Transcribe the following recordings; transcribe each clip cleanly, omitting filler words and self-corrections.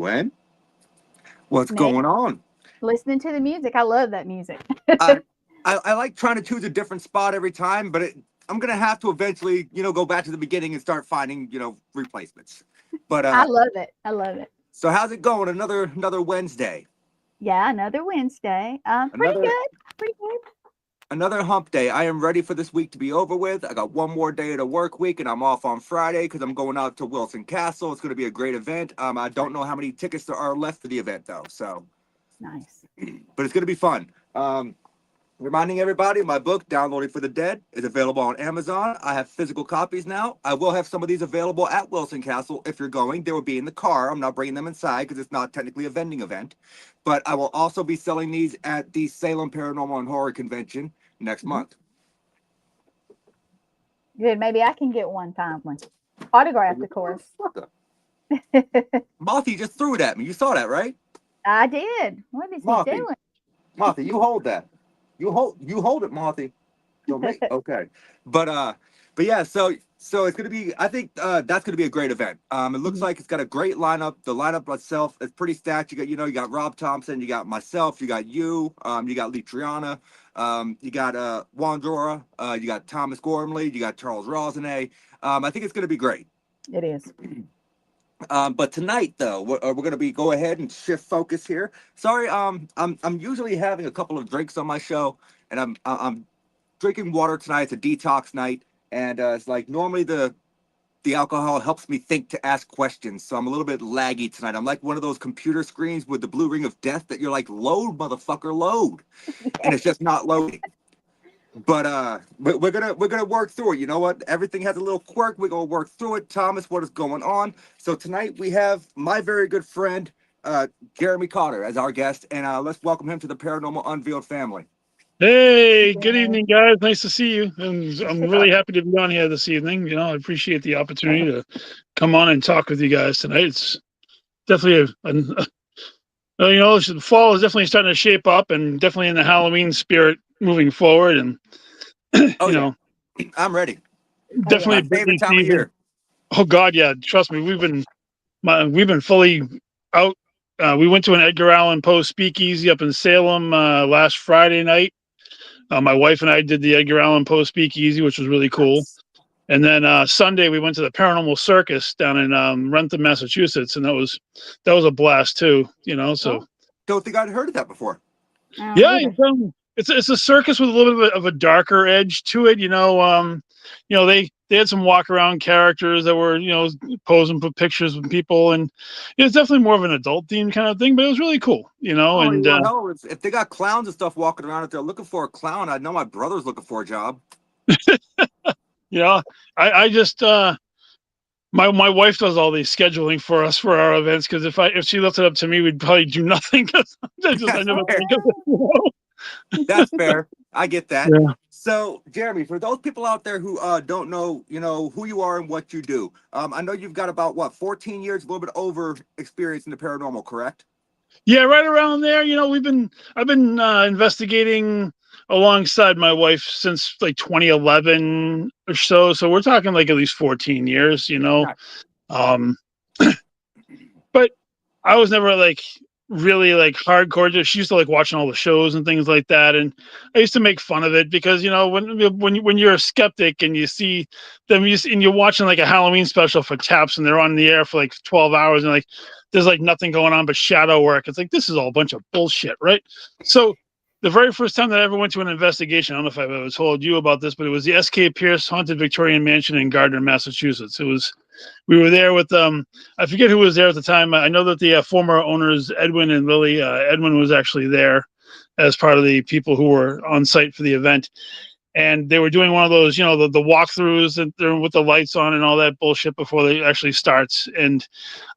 Gwen, what's Nate, going on? listening to the music. I love that music. I, I like trying to choose a different spot every time, but I'm gonna have to eventually, go back to the beginning and start finding, replacements. But I love it. I love it. so how's it going? Another Wednesday, Yeah, another Wednesday. Pretty another good. Pretty good. another hump day. I am ready for this week to be over with. I got one more day of the work week, and I'm off on Friday because I'm going out to Wilson Castle. It's gonna be a great event. I don't know how many tickets there are left for the event though, so Nice. but it's gonna be fun. Reminding everybody, my book, Downloading for the Dead, is available on Amazon. I have physical copies now. I will have some of these available at Wilson Castle if you're going. They will be in the car. I'm not bringing them inside because it's not technically a vending event. But I will also be selling these at the Salem Paranormal and Horror Convention next Mhm. month. Good. Maybe I can get one time one. Autographed, of course. Martha, you just threw it at me. You saw that, right? I did. What is he Martha, doing? Martha, you hold that. You hold it, Martha. Don't make okay. But yeah, so it's gonna be. I think that's gonna be a great event. It looks Mhm. like it's got a great lineup. The lineup itself is pretty stacked. You got Rob Thompson, you got myself, you got you got Lee Triana, you got Wandora, you got Thomas Gormley, you got Charles Rosenet. I think it's gonna be great. It is. But tonight, though, we're going to be go ahead and shift focus here. Sorry, I'm usually having a couple of drinks on my show, and I'm drinking water tonight. It's a detox night, and it's like normally the alcohol helps me think to ask questions, so I'm a little bit laggy tonight. I'm like one of those computer screens with the blue ring of death that you're like, load, motherfucker, load, and it's just not loading. But we're gonna work through it. You know what? Everything has a little quirk. We're gonna work through it. Thomas, what is going on? So tonight we have my very good friend, Jeremy Cotter, as our guest, and let's welcome him to the Paranormal Unveiled family. Hey, good Yeah. evening, guys. Nice to see you. And I'm really happy to be on here this evening. I appreciate the opportunity to come on and talk with you guys tonight. It's definitely the fall is definitely starting to shape up, and definitely in the Halloween spirit moving forward. And Oh you yeah, know, I'm ready. Oh definitely My a yeah. favorite busy time of season. year. Oh God, yeah. Trust me, we've been fully out. We went to an Edgar Allan Poe speakeasy up in Salem last Friday night. My wife and I did the Edgar Allan Poe speakeasy, which was really cool. Nice. And then Sunday we went to the Paranormal Circus down in Rentham, Massachusetts, and that was a blast too. So Oh, Don't think I'd heard of that before. I don't yeah, either. it's a circus with a little bit of a darker edge to it. They had some walk around characters that were posing for pictures with people, and it's definitely more of an adult themed kind of thing. But it was really cool. Oh And well, hell, if they got clowns and stuff walking around, if they're looking for a clown, I know my brother's looking for a job. you know, I just my wife does all the scheduling for us for our events because if she left it up to me, we'd probably do nothing because I That's never fair. think of it. That's fair. I get that. Yeah. So, Jeremy, for those people out there who don't know, who you are and what you do, I know you've got about what 14 years, a little bit over experience in the paranormal, correct? Yeah, right around there. I've been investigating alongside my wife since like 2011 or so. So we're talking like at least 14 years. Nice. Um, but I was never like really like hardcore. She used to like watching all the shows and things like that, and I used to make fun of it because when you're a skeptic and you see them, and you're watching like a Halloween special for Taps, and they're on the air for like 12 hours, and like there's like nothing going on but shadow work. It's like this is all a bunch of bullshit, right? So. The very first time that I ever went to an investigation, I don't know if I've ever told you about this, but it was the S.K. Pierce Haunted Victorian Mansion in Gardner, Massachusetts. We were there with I forget who was there at the time. I know that the former owners Edwin and Lily. Edwin was actually there as part of the people who were on site for the event, and they were doing one of those, the walkthroughs and they're with the lights on and all that bullshit before they actually starts. And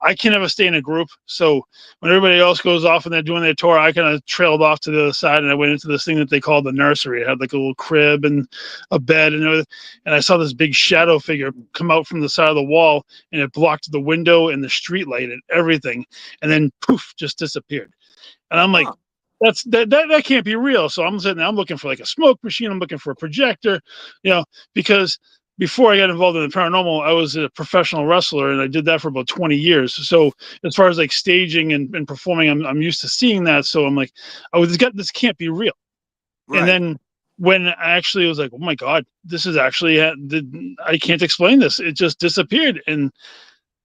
I can never stay in a group, so when everybody else goes off and they're doing their tour, I kind of trailed off to the other side and I went into this thing that they called the nursery. It had like a little crib and a bed and everything, and I saw this big shadow figure come out from the side of the wall, and it blocked the window and the street light and everything, and then poof, just disappeared. And I'm like, Huh. that can't be real. So I'm sitting there, I'm looking for like a smoke machine, I'm looking for a projector, because before I got involved in the paranormal, I was a professional wrestler, and I did that for about 20 years. So as far as like staging and performing, I'm used to seeing that. So I'm like, oh, this can't be real. Right. And then when I actually was like, oh my God, this is actually, I can't explain this. It just disappeared. And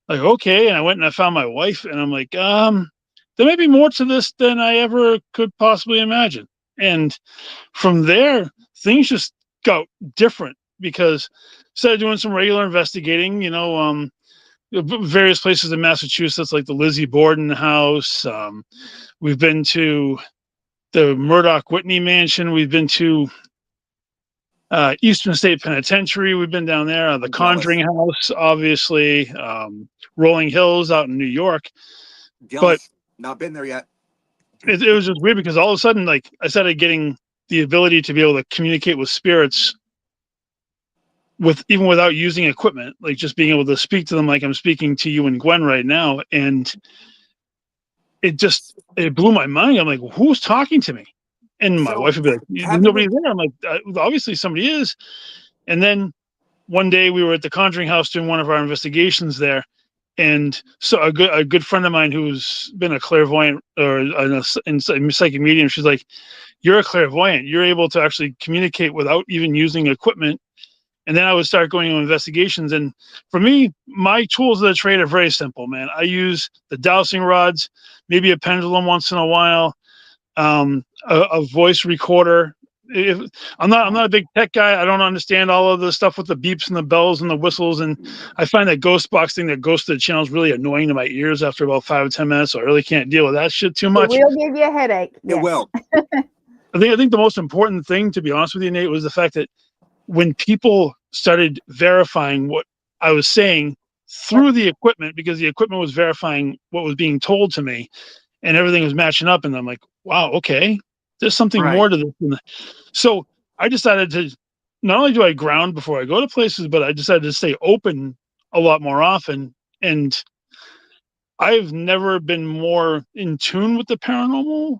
like, okay. And I went and I found my wife, and I'm like, there may be more to this than I ever could possibly imagine. And from there, things just got different because instead of doing some regular investigating, various places in Massachusetts, like the Lizzie Borden House. We've been to the Murdoch Whitney Mansion. We've been to Eastern State Penitentiary. We've been down there. The Conjuring House, obviously. Rolling Hills out in New York. Jealous. But not been there yet. It was just weird because all of a sudden, like, I started getting the ability to be able to communicate with spirits even without using equipment, like just being able to speak to them like I'm speaking to you and Gwen right now. And it blew my mind. I'm like, who's talking to me? And my wife would be like, there's nobody there. I'm like, obviously somebody is. And then one day we were at the Conjuring House doing one of our investigations there. And so a good friend of mine who's been a clairvoyant or a psychic medium, she's like, you're a clairvoyant. You're able to actually communicate without even using equipment. And then I would start going on investigations. And for me, my tools of the trade are very simple, man. I use the dowsing rods, maybe a pendulum once in a while, a voice recorder. I'm not a big tech guy. I don't understand all of the stuff with the beeps and the bells and the whistles. And I find that ghost box thing that goes to the channel is really annoying to my ears after about 5 or 10 minutes. So I really can't deal with that shit too much. It will give you a headache. It will. I think the most important thing, to be honest with you, Nate, was the fact that when people started verifying what I was saying through the equipment, because the equipment was verifying what was being told to me and everything was matching up. And I'm like, wow, okay, there's something more to this. So I decided to, not only do I ground before I go to places, but I decided to stay open a lot more often. And I've never been more in tune with the paranormal.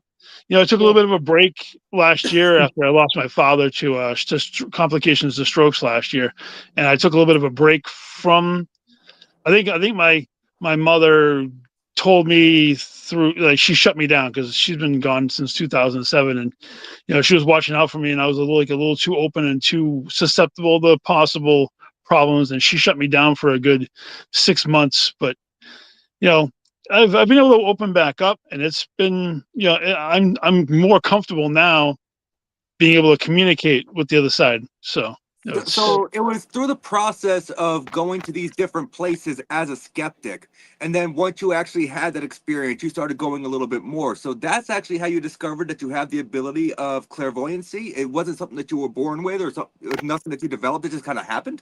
I took a little bit of a break last year after I lost my father to complications to strokes last year, and I took a little bit of a break from. I think my mother told me through, like, she shut me down because she's been gone since 2007, and she was watching out for me, and I was a little too open and too susceptible to possible problems, and she shut me down for a good 6 months, but. I've been able to open back up, and it's been, I'm more comfortable now being able to communicate with the other side. So it was through the process of going to these different places as a skeptic, and then once you actually had that experience, you started going a little bit more. So that's actually how you discovered that you have the ability of clairvoyancy. It wasn't something that you were born with, or something, it was nothing that you developed. It just kind of happened.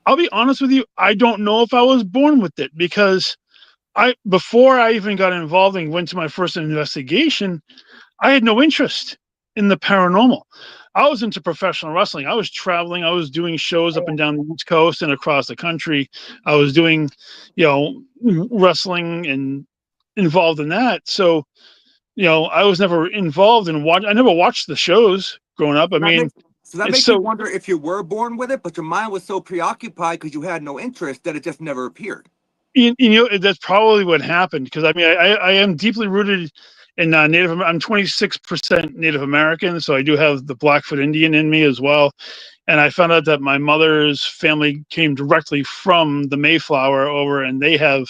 I'll be honest with you, I don't know if I was born with it, because before I even got involved and went to my first investigation, I had no interest in the paranormal. I was into professional wrestling. I was traveling. I was doing shows up and down the East Coast and across the country. I was doing, wrestling and involved in that. So, I was never involved in I never watched the shows growing up. So that makes you wonder if you were born with it, but your mind was so preoccupied because you had no interest that it just never appeared. That's probably what happened, because I am deeply rooted in Native. I'm 26% Native American, so I do have the Blackfoot Indian in me as well. And I found out that my mother's family came directly from the Mayflower over, and they had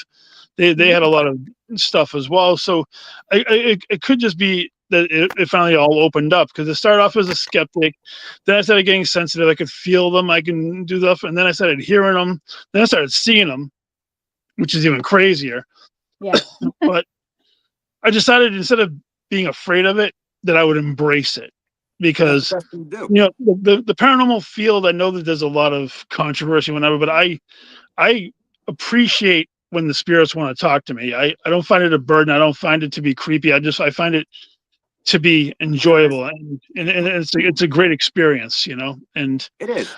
a lot of stuff as well. So it could just be that it finally all opened up, because it started off as a skeptic. Then I started getting sensitive. I could feel them. I can do stuff. And then I started hearing them. Then I started seeing them, which is even crazier. Yeah. But I decided, instead of being afraid of it, that I would embrace it, because the paranormal field, I know that there's a lot of controversy, whenever, but I appreciate when the spirits want to talk to me. I don't find it a burden. I don't find it to be creepy. I find it to be enjoyable, and it's a great experience, and it is.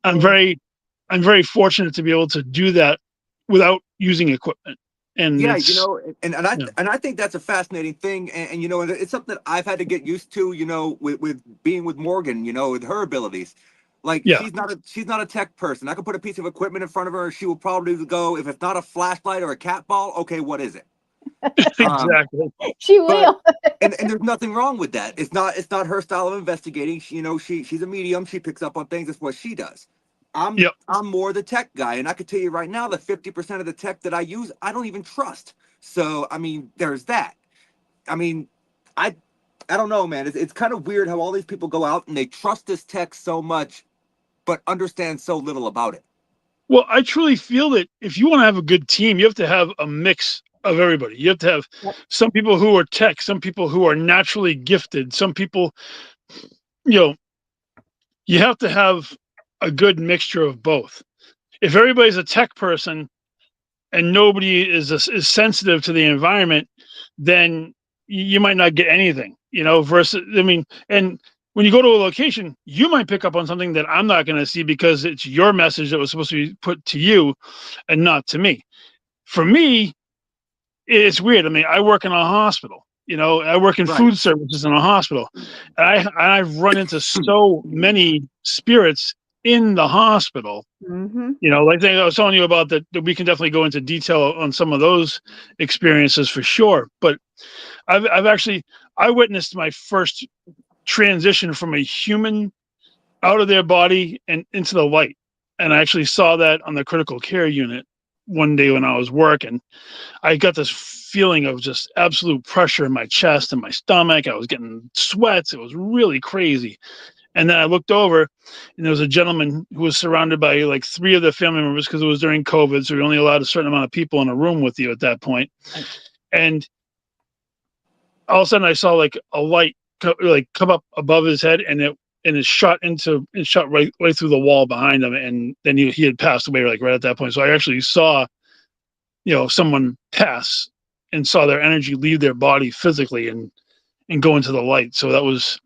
I'm very fortunate to be able to do that without using equipment. And I think that's a fascinating thing, and it's something that I've had to get used to, with being with Morgan, with her abilities. Like Yeah. she's not a tech person. I could put a piece of equipment in front of her, and she will probably go, if it's not a flashlight or a cat ball, okay, what is it? Exactly. She But will. and there's nothing wrong with that. It's not her style of investigating. She's a medium. She picks up on things. That's what she does. Yep. I'm more the tech guy, and I can tell you right now that 50% of the tech that I use, I don't even trust. So I mean, there's that. I mean, I I don't know, man. It's kind of weird how all these people go out and they trust this tech so much, but understand so little about it. Well, I truly feel that if you want to have a good team, you have to have a mix of everybody. You have to have Yep. some people who are tech, some people who are naturally gifted, some people, you know, you have to have a good mixture of both. If everybody's a tech person and nobody is sensitive to the environment, then you might not get anything, versus, I mean, and when you go to a location, you might pick up on something that I'm not going to see because it's your message that was supposed to be put to you and not to me. For me, it's weird. I mean, I work in a hospital, I work in Right. food services in a hospital, and I've run into so many spirits in the hospital. Mm-hmm. Like I was telling you about that we can definitely go into detail on some of those experiences for sure. But I witnessed my first transition from a human out of their body and into the light. And I actually saw that on the critical care unit one day when I was working. I got this feeling of just absolute pressure in my chest and my stomach. I was getting sweats. It was really crazy. And then I looked over, and there was a gentleman who was surrounded by like 3 of the family members because it was during COVID, so we only allowed a certain amount of people in a room with you at that point. And all of a sudden, I saw like a light come up above his head, and it shot right through the wall behind him, and then he had passed away like right at that point. So I actually saw, someone pass and saw their energy leave their body physically and go into the light. So that was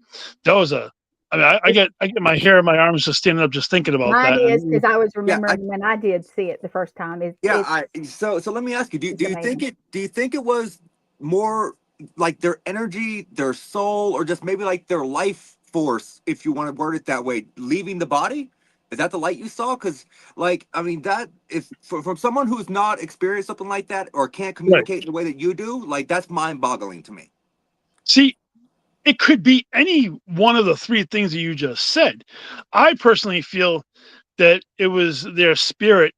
I mean, I get my hair and my arms just standing up just thinking about Mine that. is because I was Yeah, remembering when I did see it the first time. so let me ask you, do It's you amazing. think it was more like their energy, their soul, or just maybe like their life force, if you want to word it that way, leaving the body? Is that the light you saw? Because, like, I mean, that if from someone who's not experienced something like that or can't Right. communicate the way that you do, like, that's mind-boggling to me. See, it could be any one of the 3 things that you just said. I personally feel that it was their spirit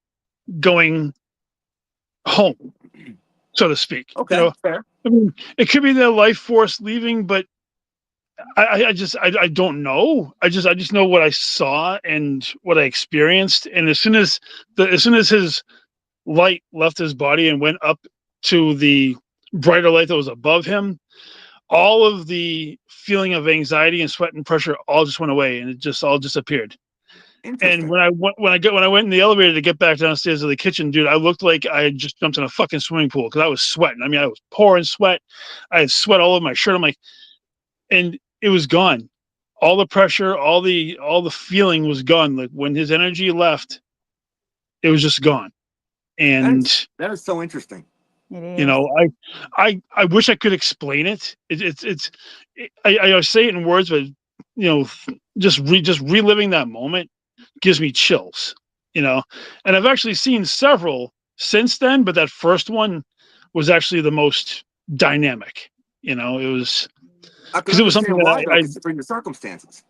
going home, so to speak. Okay, fair. I mean, it could be their life force leaving, but I don't know. I just know what I saw and what I experienced. And as soon as his light left his body and went up to the brighter light that was above him, all of the feeling of anxiety and sweat and pressure all just went away, and it just all disappeared. And Interesting. when I went in the elevator to get back downstairs to the kitchen, dude, I looked like I had just jumped in a fucking swimming pool because I was sweating. I mean, I was pouring sweat. I had sweat all over my shirt. I'm like, and it was gone. All the pressure, all the feeling was gone. Like when his energy left, it was just gone. And That is so interesting. It is. I wish I could explain it. I say it in words, but just reliving that moment gives me chills. And I've actually seen several since then, but that first one was actually the most dynamic. It was I can because it was something understand why, that though, considering the circumstances.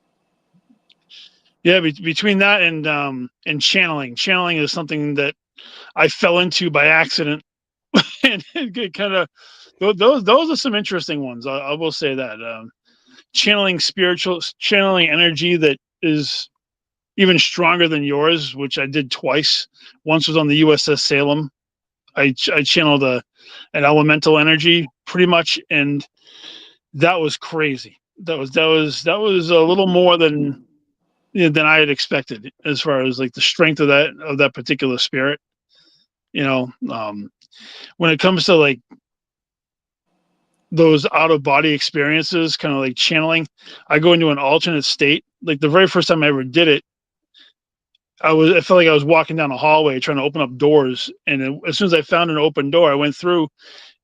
yeah, between that and channeling is something that I fell into by accident. And it kind of those are some interesting ones. I will say that channeling energy that is even stronger than yours, which I did twice. Once was on the USS Salem. I channeled an elemental energy pretty much, and that was crazy. That was a little more than I had expected as far as like the strength of that particular spirit. When it comes to like those out of body experiences, kind of like channeling, I go into an alternate state. Like the very first time I ever did it, I felt like I was walking down a hallway trying to open up doors. And as soon as I found an open door, I went through,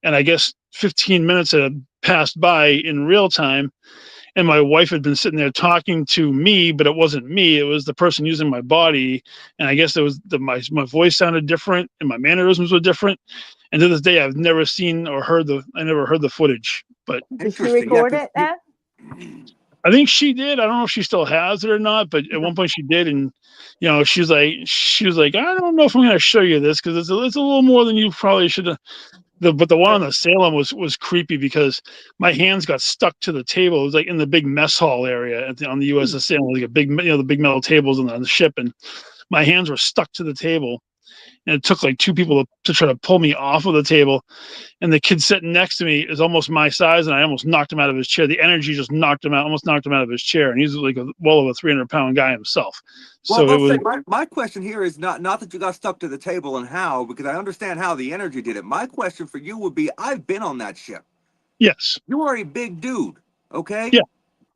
and I guess 15 minutes had passed by in real time. and my wife had been sitting there talking to me, but it wasn't me. It was the person using my body, and I guess it was my voice sounded different, and my mannerisms were different. And to this day, I've never seen or heard I never heard the footage. But Did she Interesting. Yeah, record 'cause it though? I think she did. I don't know if she still has it or not, but at one point she did, and she was like, I don't know if I'm going to show you this because it's a little more than you probably should have. But the one on the Salem was creepy because my hands got stuck to the table. It was like in the big mess hall area on the USS Salem, like a big, the big metal tables on the ship, and my hands were stuck to the table. And it took like two people to try to pull me off of the table. And the kid sitting next to me is almost my size, and I almost knocked him out of his chair. The energy just knocked him out, almost knocked him out of his chair. And he's like well over 300-pound guy himself. Well, So I'll it was say my question here is not that you got stuck to the table and how, because I understand how the energy did it. My question for you would be, I've been on that ship. yes, You are a big dude, okay? Yeah.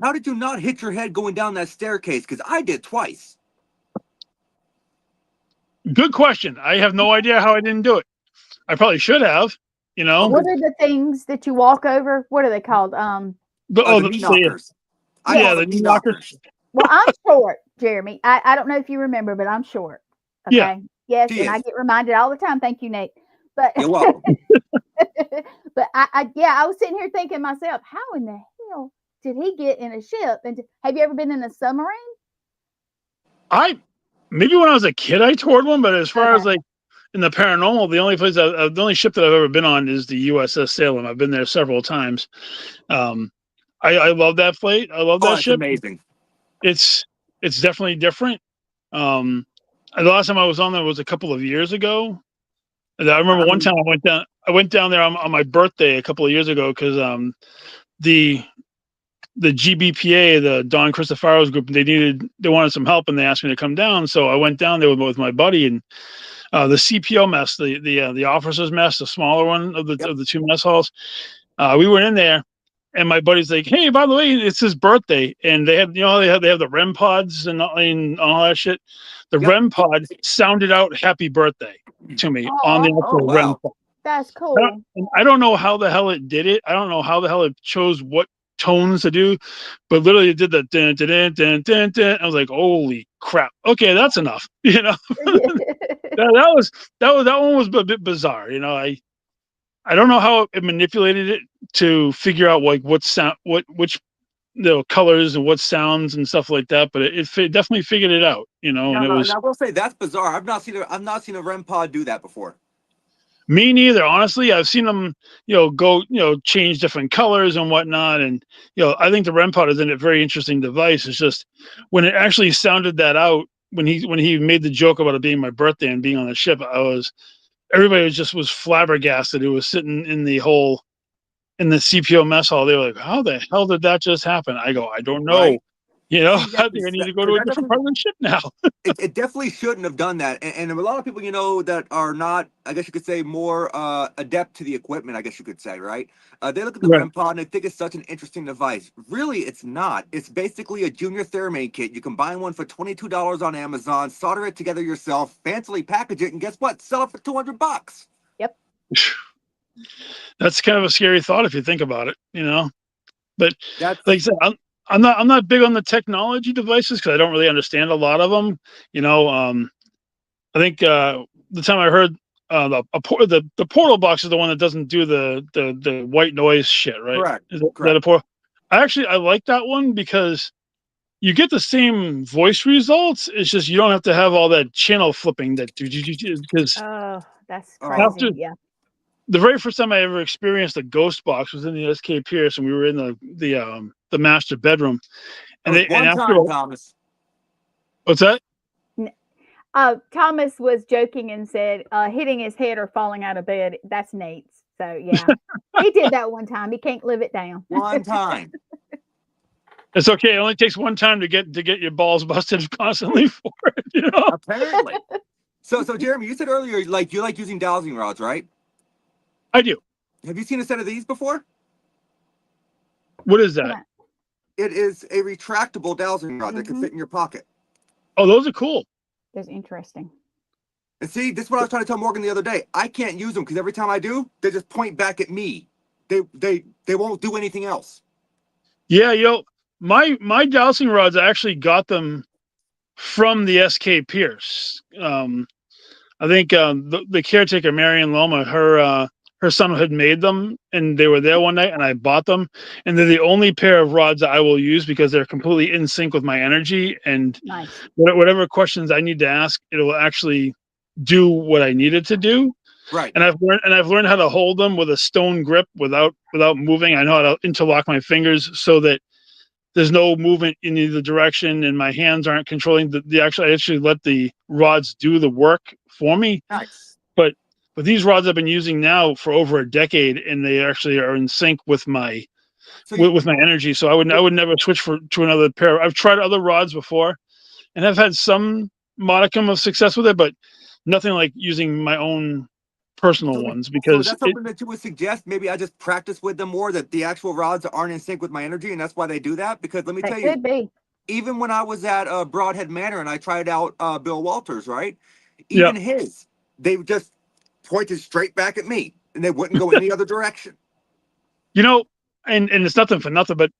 How did you not hit your head going down that staircase? Because I did twice. good question. I have no idea how I didn't do it. I probably should have, What are the things that you walk over? What are they called? But The knee knockers. I yeah, call the them knee knee knockers. knockers. Well, I'm short, Jeremy. I don't know if you remember, but I'm short. Okay. Yeah. Yes, She and I is. get reminded all the time. Thank you, Nate. But You're welcome. but I was sitting here thinking myself, how in the hell did he get in a ship? And have you ever been in a submarine? Maybe when I was a kid I toured one, but as far Okay. as like in the paranormal, the only ship that I've ever been on is the USS Salem. I've been there several times. I love that flight. I love Oh, that it's ship. amazing. It's definitely different. The last time I was on there was a couple of years ago. And I remember one time I went down there on my birthday a couple of years ago because the GBPA, the Don Cristofaro's group, they wanted some help and they asked me to come down. So I went down there with my buddy, and the CPO mess, the officers mess, the smaller one of the two mess halls. We went in there, and my buddy's like, "Hey, by the way, it's his birthday," and they have the REM pods and all that shit. The REM pod sounded out "Happy Birthday" to me on the actual REM wow. pod. That's cool. I don't know how the hell it did it. I don't know how the hell it chose what tones to do, but literally it did the dun, dun, dun, dun, dun, dun. I was like, holy crap. Okay, that's enough. That one was a bit bizarre. I don't know how it manipulated it to figure out like what sound, which colors and what sounds and stuff like that, but it definitely figured it out, and it was. And I will say that's bizarre. I've not seen a REM pod do that before. Me neither. Honestly, I've seen them, go, change different colors and whatnot. And, I think the REM pod is a very interesting device. It's just when it actually sounded that out, when he made the joke about it being my birthday and being on the ship, everybody was flabbergasted. Who was sitting in the CPO mess hall. They were like, how the hell did that just happen? I go, I don't know. Right. I think I need to go to a different part of the ship now. It definitely shouldn't have done that. And a lot of people, that are not, I guess you could say, more adept to the equipment, I guess you could say, right? They look at the REM pod and they think it's such an interesting device. Really, it's not. It's basically a junior theremin kit. You can buy one for $22 on Amazon, solder it together yourself, fancily package it, and guess what? Sell it for $200. Yep. That's kind of a scary thought if you think about it, But That's, like I said, I'm not big on the technology devices because I don't really understand a lot of them. I think the time I heard the portal box is the one that doesn't do the white noise shit, right? correct. Is that a portal? I like that one because you get the same voice results. It's just you don't have to have all that channel flipping because Oh, that's crazy. Yeah. the very first time I ever experienced a ghost box was in the SK Pierce, and we were in the master bedroom. And Thomas. What's that? Thomas was joking and said, hitting his head or falling out of bed. That's Nate's. So yeah, he did that one time. He can't live it down. One time. It's okay. It only takes one time to get your balls busted constantly for it. Apparently. So Jeremy, you said earlier, you like using dowsing rods, right? I do. Have you seen a set of these before? What is that? It is a retractable dowsing rod that can fit in your pocket. Oh, those are cool. That's interesting. And see, this is what I was trying to tell Morgan the other day. I can't use them because every time I do, they just point back at me. They won't do anything else. Yeah, my dowsing rods, I actually got them from the SK Pierce. I think the caretaker, Marion Loma, her son had made them, and they were there one night, and I bought them, and they're the only pair of rods that I will use because they're completely in sync with my energy, and Nice. whatever questions I need to ask, it will actually do what I need it to do. Right. And I've learned how to hold them with a stone grip without moving. I know how to interlock my fingers so that there's no movement in either direction, and my hands aren't controlling I actually let the rods do the work for me. Nice. But these rods I've been using now for over a decade, and they actually are in sync with my with my energy. So I would never switch to another pair. I've tried other rods before, and I've had some modicum of success with it, but nothing like using my own personal ones, So because that's something that you would suggest. Maybe I just practice with them more, that the actual rods aren't in sync with my energy, and that's why they do that. Because let me That tell you, could be. even when I was at Broadhead Manor and I tried out Bill Walters, right? Yeah. Even his, they just pointed straight back at me, and they wouldn't go any other direction. You know, and it's nothing for nothing, but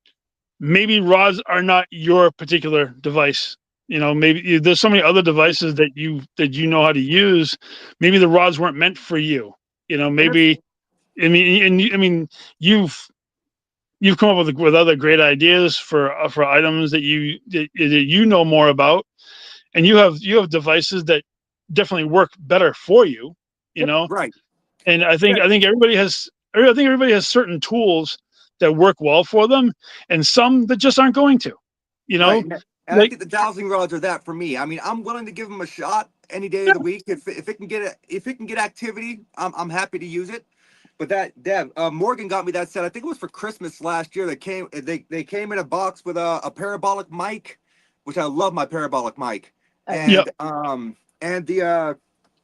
maybe rods are not your particular device. You know, maybe there's so many other devices that you know how to use. Maybe the rods weren't meant for you. You know, maybe. I mean, you've come up with other great ideas for items that you know more about, and you have devices that definitely work better for you. You know, Right. and I think everybody has certain tools that work well for them, and some that just aren't going to. You know, Right. And I think the dowsing rods are that for me. I mean, I'm willing to give them a shot any day of the week. If it can get activity, I'm happy to use it. But Morgan got me that set. I think it was for Christmas last year. They came in a box with a parabolic mic, which I love my parabolic mic, and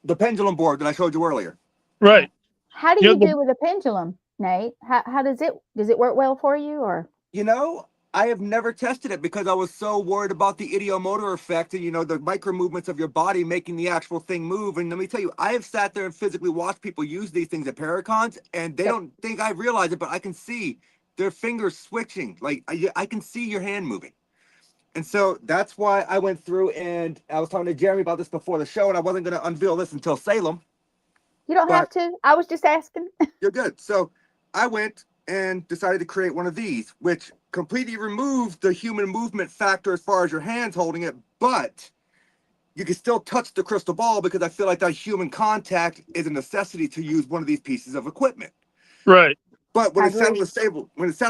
the pendulum board that I showed you earlier. Right. How do you do with a pendulum, Nate? How does it work well for you, or? You know, I have never tested it because I was so worried about the ideomotor effect and, the micro movements of your body making the actual thing move. And let me tell you, I have sat there and physically watched people use these things at Paracons, and they don't think I realize it, but I can see their fingers switching. Like I can see your hand moving. And so that's why I went through, and I was talking to Jeremy about this before the show, and I wasn't going to unveil this until Salem. You don't have to. I was just asking. You're good. So I went and decided to create one of these, which completely removed the human movement factor as far as your hands holding it, but you can still touch the crystal ball, because I feel like that human contact is a necessity to use one of these pieces of equipment. Right. But when it's sat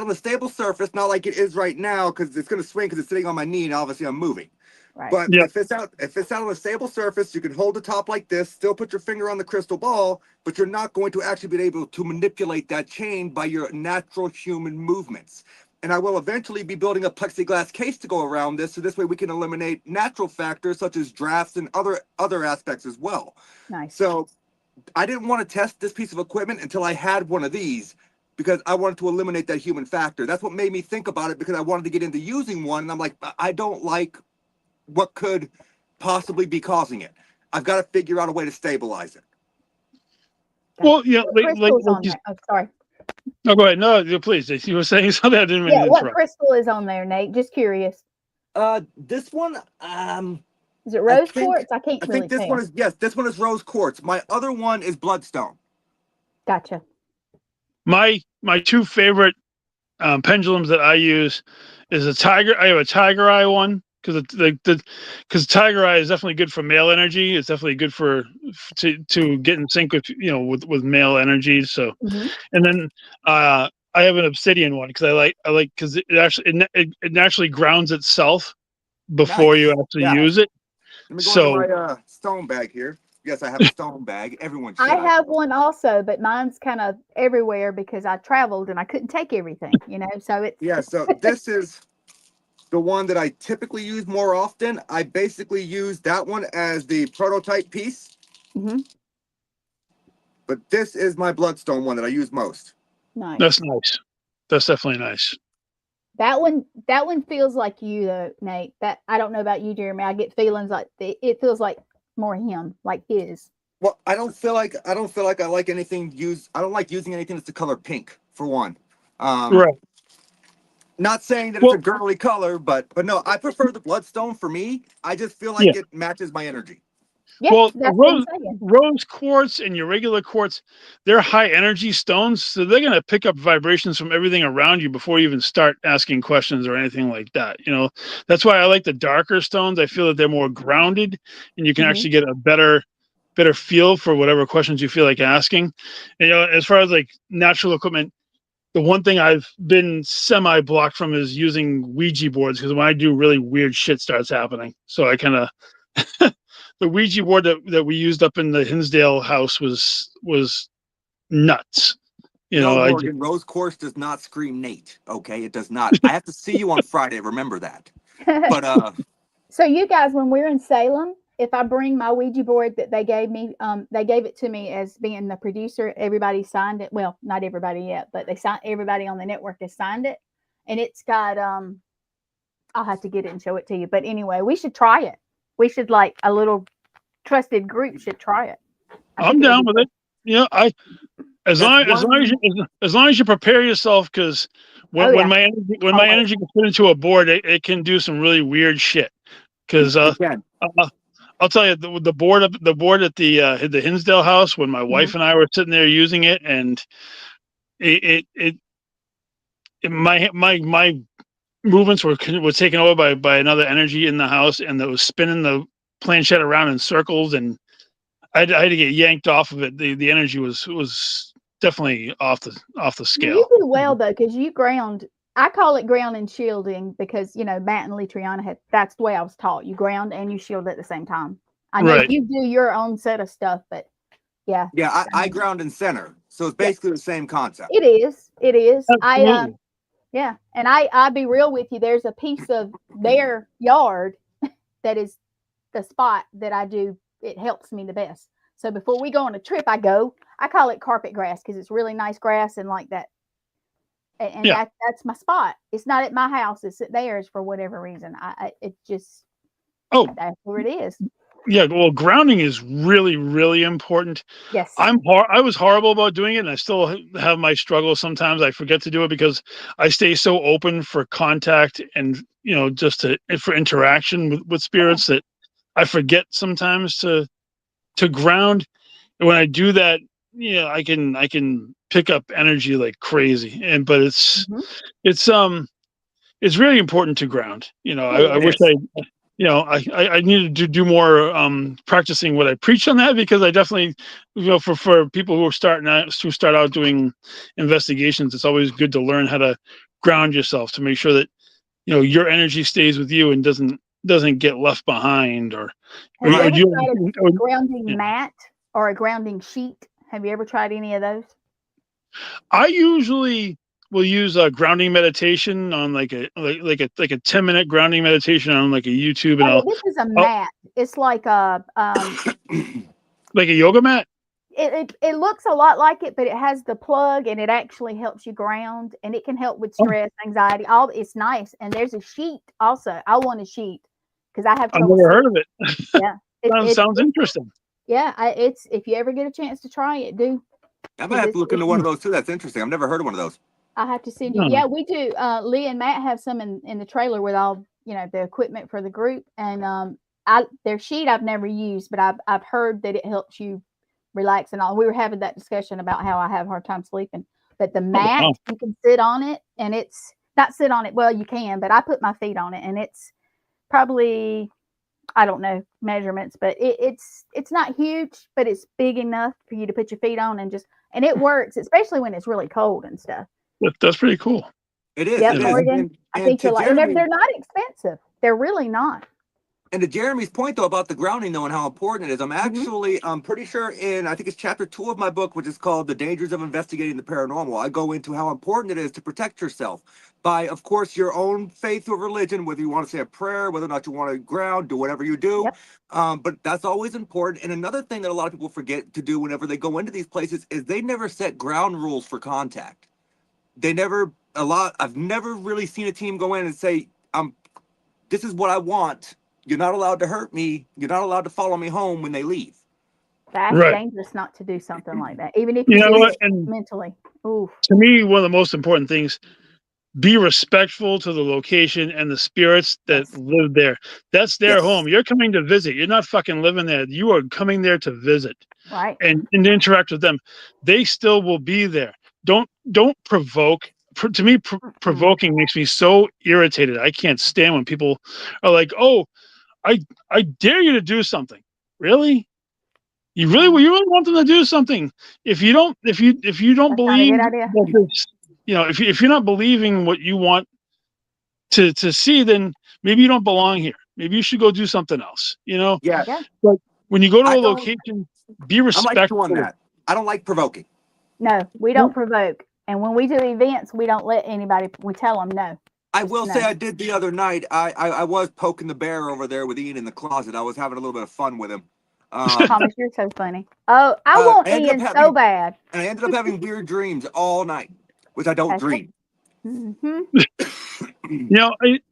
on a stable surface, not like it is right now, because it's going to swing because it's sitting on my knee, and obviously I'm moving. Right. But if it's out on a stable surface, you can hold the top like this, still put your finger on the crystal ball, but you're not going to actually be able to manipulate that chain by your natural human movements. And I will eventually be building a plexiglass case to go around this, so this way we can eliminate natural factors such as drafts and other aspects as well. Nice. So I didn't want to test this piece of equipment until I had one of these, because I wanted to eliminate that human factor. That's what made me think about it, because I wanted to get into using one, and I'm like, I don't like what could possibly be causing it. I've got to figure out a way to stabilize it. Well, yeah, sorry. No, go ahead. No, please. You were saying something. I didn't mean to interrupt. What crystal is on there, Nate? Just curious. This one, is it rose quartz? I can't really think this tell. one is, yes, this one is rose quartz. My other one is bloodstone. Gotcha. My two favorite pendulums that I use is a tiger. I have a tiger eye one, because tiger eye is definitely good for male energy. It's definitely good to get in sync with with male energy. So, and then I have an obsidian one, because I like because it naturally grounds itself before you actually use it. Let me go into my stone bag here. Yes, I have a stone bag. Everyone should. I have one also, but mine's kind of everywhere because I traveled and I couldn't take everything, so it's... So this is the one that I typically use more often. I basically use that one as the prototype piece. But this is my bloodstone one that I use most. Nice. That's nice. That's definitely nice. That one feels like you, though, Nate. That I don't know about you, Jeremy. I get feelings like it feels like more him, like his. Well, I don't feel like I like anything used. I don't like using anything that's the color pink, for one. Right. Not saying that it's Well, a girly color, but no, I prefer the bloodstone for me. I just feel yeah. like it matches my energy. Yeah, Well, that's what I'm saying. rose quartz and your regular quartz, they're high energy stones, so they're going to pick up vibrations from everything around you before you even start asking questions or anything like that. You know, that's why I like the darker stones. I feel that they're more grounded, and you can Mhm. actually get a better feel for whatever questions you feel like asking. And, you know, as far as like natural equipment, the one thing I've been semi blocked from is using Ouija boards, because when I do, really weird shit starts happening. So I kind of the Ouija board that we used up in the Hinsdale house was nuts. You No, know, Morgan, rose quartz does not scream Nate. Okay, it does not. I have to see you on Friday. Remember that. But So you guys, when we're in Salem, if I bring my Ouija board that they gave me, they gave it to me as being the producer. Everybody signed it. Well, not everybody yet, but they signed. Everybody on the network has signed it, and it's got. I'll have to get it and show it to you. But anyway, we should try it. We should like a little trusted group should try it. I I'm think it would down be with cool. it. You know, I that's one. as long as you prepare yourself, because Oh when yeah, my always. energy gets put into a board, it can do some really weird shit. Because Again, I'll tell you, the board at the Hinsdale house, when my Mhm. wife and I were sitting there using it, and my movements were taken over by another energy in the house, and that was spinning the planchette around in circles, and I had to get yanked off of it. The energy was definitely off the Well, you scale. do well though, because you ground. I call it ground and shielding because Matt and Litriana had. That's the way I was taught. You ground and you shield at the same time. I know Right. you do your own set of stuff, but yeah, yeah, I I mean, ground in center, so it's yeah, basically the same concept. it is. It is. Absolutely. Yeah, and I be real with you. There's a piece of their yard that is the spot that I do. It helps me the best. So before we go on a trip, I call it carpet grass because it's really nice grass and like that. And Yeah. that's my spot. It's not at my house. It's at theirs for whatever reason. It just Oh, that's where it is. yeah. Well, grounding is really, really important. Yes. I was horrible about doing it, and I still have my struggles. Sometimes I forget to do it because I stay so open for contact and just for interaction with Yeah. spirits, that I forget sometimes to ground. And when I do that, I can pick up energy like crazy. But Mhm. it's it's really important to ground. I It wish is. I needed to do more practicing what I preach on that, because I definitely, for people who start out doing investigations, it's always good to learn how to ground yourself, to make sure that your energy stays with you and doesn't get left behind, or Have you Right. ever you. tried Or, a grounding yeah. mat or a grounding sheet? Have you ever tried any of those? I usually will use a grounding meditation on like a 10-minute grounding meditation on like a YouTube, and Oh, well, this is a I'll mat. It's like a like a yoga mat. it looks a lot like it, but it has the plug and it actually helps you ground and it can help with Oh, stress, anxiety. All it's nice. And there's a sheet also. I want a sheet because I have I've trouble never heard sleeping. of it. Yeah. Sounds interesting. Yeah, it's if you ever get a chance to try it, do I might because have to look it's into one of those too. That's interesting. I've never heard of one of those. I have to send you. No. Yeah, we do. Lee and Matt have some in the trailer with all the equipment for the group, and their sheet I've never used, but I've heard that it helps you relax and all. We were having that discussion about how I have a hard time sleeping, but the Oh, mat wow. you can sit on it, and it's not sit on it. Well, you can, but I put my feet on it, and it's probably I don't know measurements, but it's not huge, but it's big enough for you to put your feet on and it works, especially when it's really cold and stuff. That's pretty cool. It is. Yep, It You is. know? Morgan. And I and think to you'll like, and Jeremy they're not expensive. They're really not. and to Jeremy's point though about the grounding though and how important it is, Mhm. I'm pretty sure in I think it's chapter 2 of my book, which is called The Dangers of Investigating the Paranormal. I go into how important it is to protect yourself by, of course, your own faith or religion, whether you want to say a prayer, whether or not you want to ground, do whatever you do. Yep. But that's always important. And another thing that a lot of people forget to do whenever they go into these places is they never set ground rules for contact. I've never really seen a team go in and say, this is what I want. You're not allowed to hurt me. You're not allowed to follow me home when they leave. That's Right. dangerous not to do something like that, even if You you know do what? it And mentally. Ooh. to me, one of the most important things, be respectful to the location and the spirits that live there. That's their Yes. home. You're coming to visit. You're not fucking living there. You are coming there to visit Right. and interact with them. They still will be there. Don't provoke. To me, provoking makes me so irritated. I can't stand when people are like, "Oh, I dare you to do something." Really? You really want them to do something. If you don't That's not a believe good idea. that this, if you're not believing what you want to see, then maybe you don't belong here. Maybe you should go do something else. Yeah. Yeah. But when you go to I a don't. location, be I'm like you on respectful. that. I don't like provoking. No, we don't provoke. And when we do events, we don't let anybody. We tell them no. I Just will no. say I did the other night. I was poking the bear over there with Ian in the closet. I was having a little bit of fun with him. Thomas, you're so funny. Oh, I want I ended up Ian so having, bad. and I ended up having weird dreams all night, which I don't That's dream.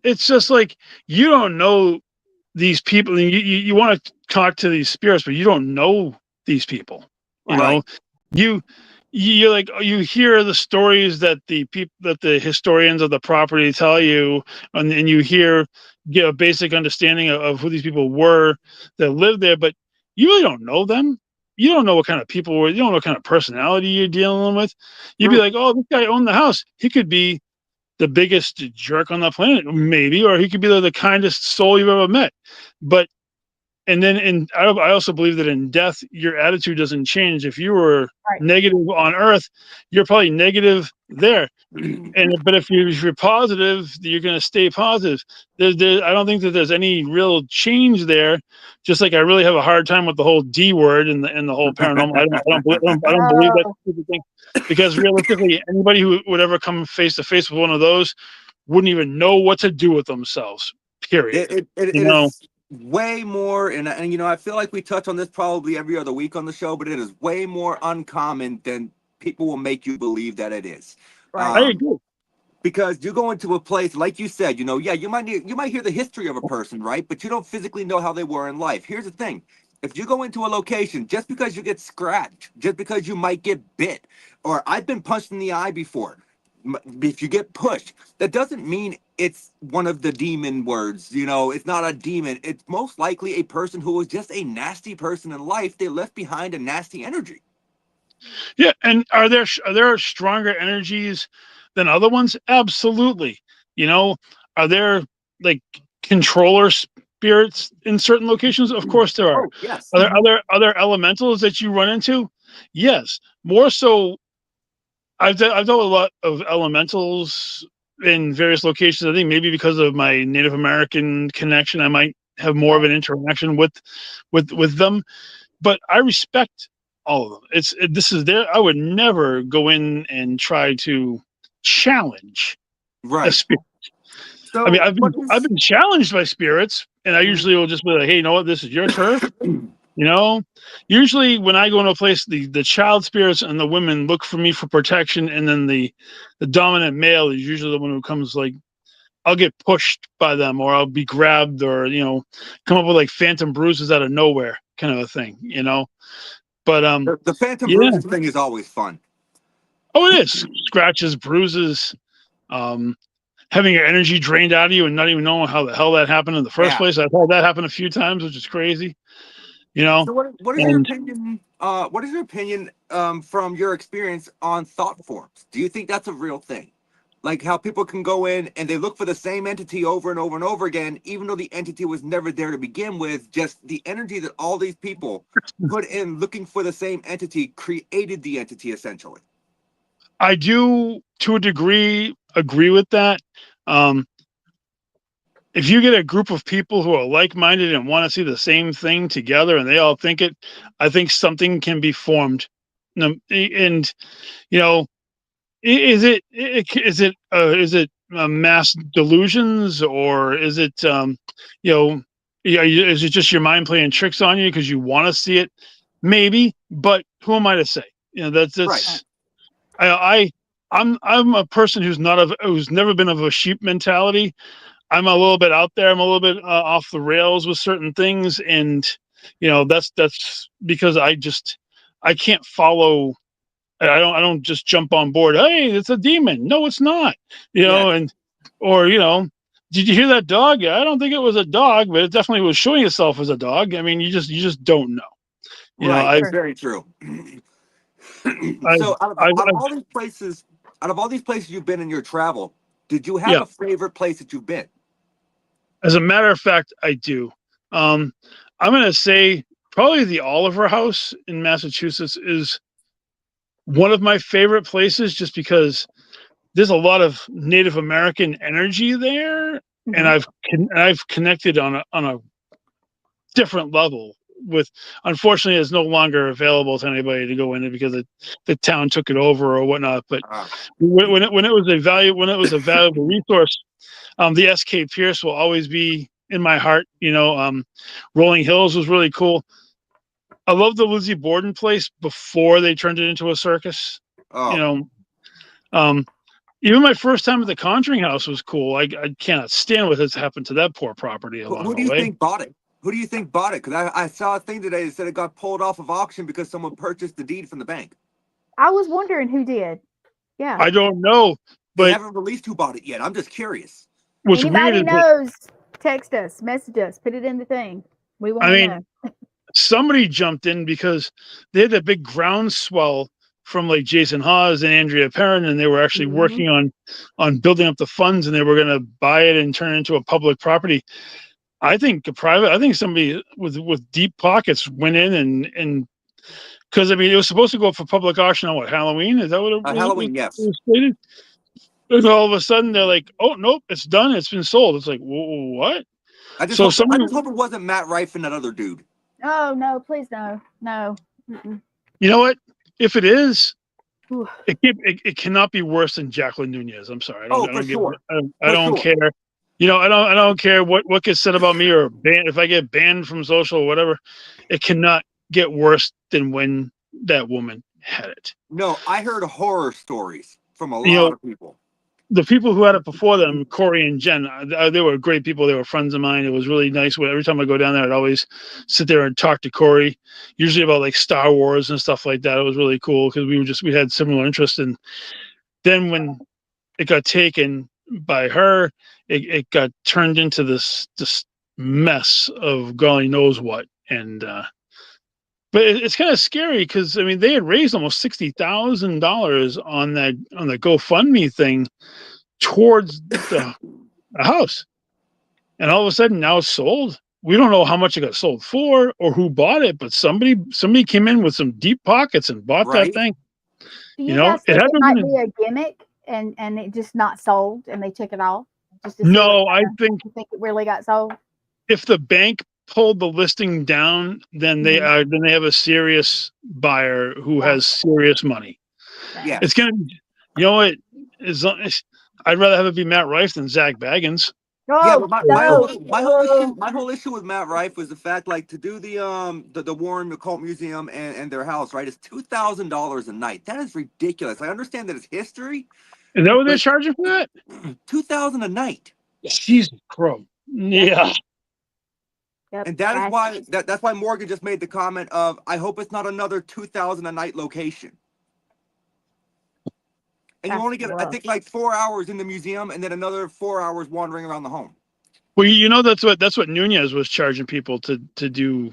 It's just like you don't know these people. And you want to talk to these spirits, but you don't know these people. Right. You're like, you hear the stories that the historians of the property tell you, and you get a basic understanding of who these people were that lived there, but you really don't know them. You don't know what kind of people were. You don't know what kind of personality you're dealing with. You'd be like, oh, this guy owned the house. He could be the biggest jerk on the planet, maybe, or he could be the kindest soul you've ever met. But I also believe that in death, your attitude doesn't change. If you were negative on Earth, you're probably negative there. But if you're positive, you're going to stay positive. I don't think that there's any real change there. Just like I really have a hard time with the whole D word and the whole paranormal. I don't believe that stupid thing, because realistically, anybody who would ever come face to face with one of those wouldn't even know what to do with themselves. Period. It is way more, and I feel like we touch on this probably every other week on the show, but it is way more uncommon than people will make you believe that it is. I agree. Because you go into a place, like you said, you might hear the history of a person, right? But you don't physically know how they were in life. Here's the thing. If you go into a location, just because you get scratched, just because you might get bit, or I've been punched in the eye before, if you get pushed, that doesn't mean it's one of the demon words. It's not a demon. It's most likely a person who was just a nasty person in life. They left behind a nasty energy. Yeah, and are there stronger energies than other ones? Absolutely. Are there like controller spirits in certain locations? Of course there are. Oh, yes. Are there elementals that you run into? Yes. More so, I've dealt with a lot of elementals in various locations. I think maybe because of my Native American connection, I might have more of an interaction with them. But I respect all of them. This is there. I would never go in and try to challenge a spirit. So I mean, I've been challenged by spirits, and I usually will just be like, hey, you know what? This is your turf. Usually when I go into a place, the child spirits and the women look for me for protection, and then the dominant male is usually the one who comes like, I'll get pushed by them, or I'll be grabbed, or come up with like phantom bruises out of nowhere, kind of a thing, But the phantom bruises thing is always fun. Oh, it is. Scratches, bruises, having your energy drained out of you and not even knowing how the hell that happened in the first place. I've had that happen a few times, which is crazy. So what is your opinion? What is your opinion from your experience on thought forms? Do you think that's a real thing? Like how people can go in and they look for the same entity over and over and over again, even though the entity was never there to begin with. Just the energy that all these people put in looking for the same entity created the entity essentially. I do, to a degree, agree with that. If you get a group of people who are like-minded and want to see the same thing together, and they all think it, I think something can be formed. And is it mass delusions, or is it is it just your mind playing tricks on you because you want to see it? Maybe, but who am I to say? That's right. I'm a person who's never been of a sheep mentality. I'm a little bit out there. I'm a little bit off the rails with certain things, and that's because I can't follow I don't just jump on board. Hey, it's a demon. No, it's not. You Yeah. know, and or did you hear that dog? Yeah, I don't think it was a dog, but it definitely was showing itself as a dog. I mean, you just don't know. Right. That's I've very true. I've So I've, out of I've all these places you've been in your travel, did you have yeah. a favorite place that you've been? As a matter of fact, I do. I'm gonna say probably the Oliver House in Massachusetts is one of my favorite places, just because there's a lot of Native American energy there, and I've connected on a different level with. Unfortunately, it's no longer available to anybody to go in it because the town took it over or whatnot. But when it was a valuable resource, the SK Pierce will always be in my heart. Rolling Hills was really cool. I love the Lizzie Borden place before they turned it into a circus. Oh. Even my first time at the Conjuring House was cool. I cannot stand what has happened to that poor property along Who do the you way. think bought it? Who do you think bought it? Because I saw a thing today that said it got pulled off of auction because someone purchased the deed from the bank. I was wondering who did. Yeah. I don't know, They but haven't released who bought it yet. I'm just curious. what's weird Anybody is knows, text us, message us, put it in the thing. We want to know. somebody jumped in because they had that big groundswell from like Jason Hawes and Andrea Perrin, and they were actually working on building up the funds, and they were going to buy it and turn it into a public property. I think somebody with deep pockets went in and because I mean it was supposed to go up for public auction on Halloween? Is that what it Halloween? Yes. was stated? And all of a sudden they're like, "Oh nope, it's done. It's been sold." It's like, what? I just hope it wasn't Matt Rife and that other dude. Oh no, please no. You know what? If it is, Ooh. it cannot be worse than Jacqueline Nunez. I'm sorry. I don't care. I don't care what gets said about me or if I get banned from social or whatever. It cannot get worse than when that woman had it. No, I heard horror stories from a lot of people. The people who had it before them, Corey and Jen, they were great people. They were friends of mine. It was really nice. Every time I go down there, I'd always sit there and talk to Corey, usually about like Star Wars and stuff like that. It was really cool because we had similar interests. And then when it got taken by her, it got turned into this mess of golly knows what. And but it's kind of scary because I mean they had raised almost $60,000 on the GoFundMe thing towards the house, and all of a sudden now it's sold. We don't know how much it got sold for or who bought it, but somebody came in with some deep pockets and bought that thing. Do you guys think it might be a gimmick and it just not sold and they took it off? No, I think it really got sold. If the bank pulled the listing down, then they have a serious buyer who has serious money. Yeah, it's gonna. You know what? I'd rather have it be Matt Rife than Zach Baggins. Oh, yeah, my whole issue with Matt Rife was the fact, like, to do the Warren Occult Museum and their house, right? It's $2,000 a night. That is ridiculous. I understand that it's history. Is that what they're charging for that? $2,000 a night. Jesus Christ. Yeah. Yep. And that is why that's why Morgan just made the comment of, I hope it's not another $2,000 a night location. And you only get, I think, like 4 hours in the museum and then another 4 hours wandering around the home. Well, that's what Nunez was charging people to do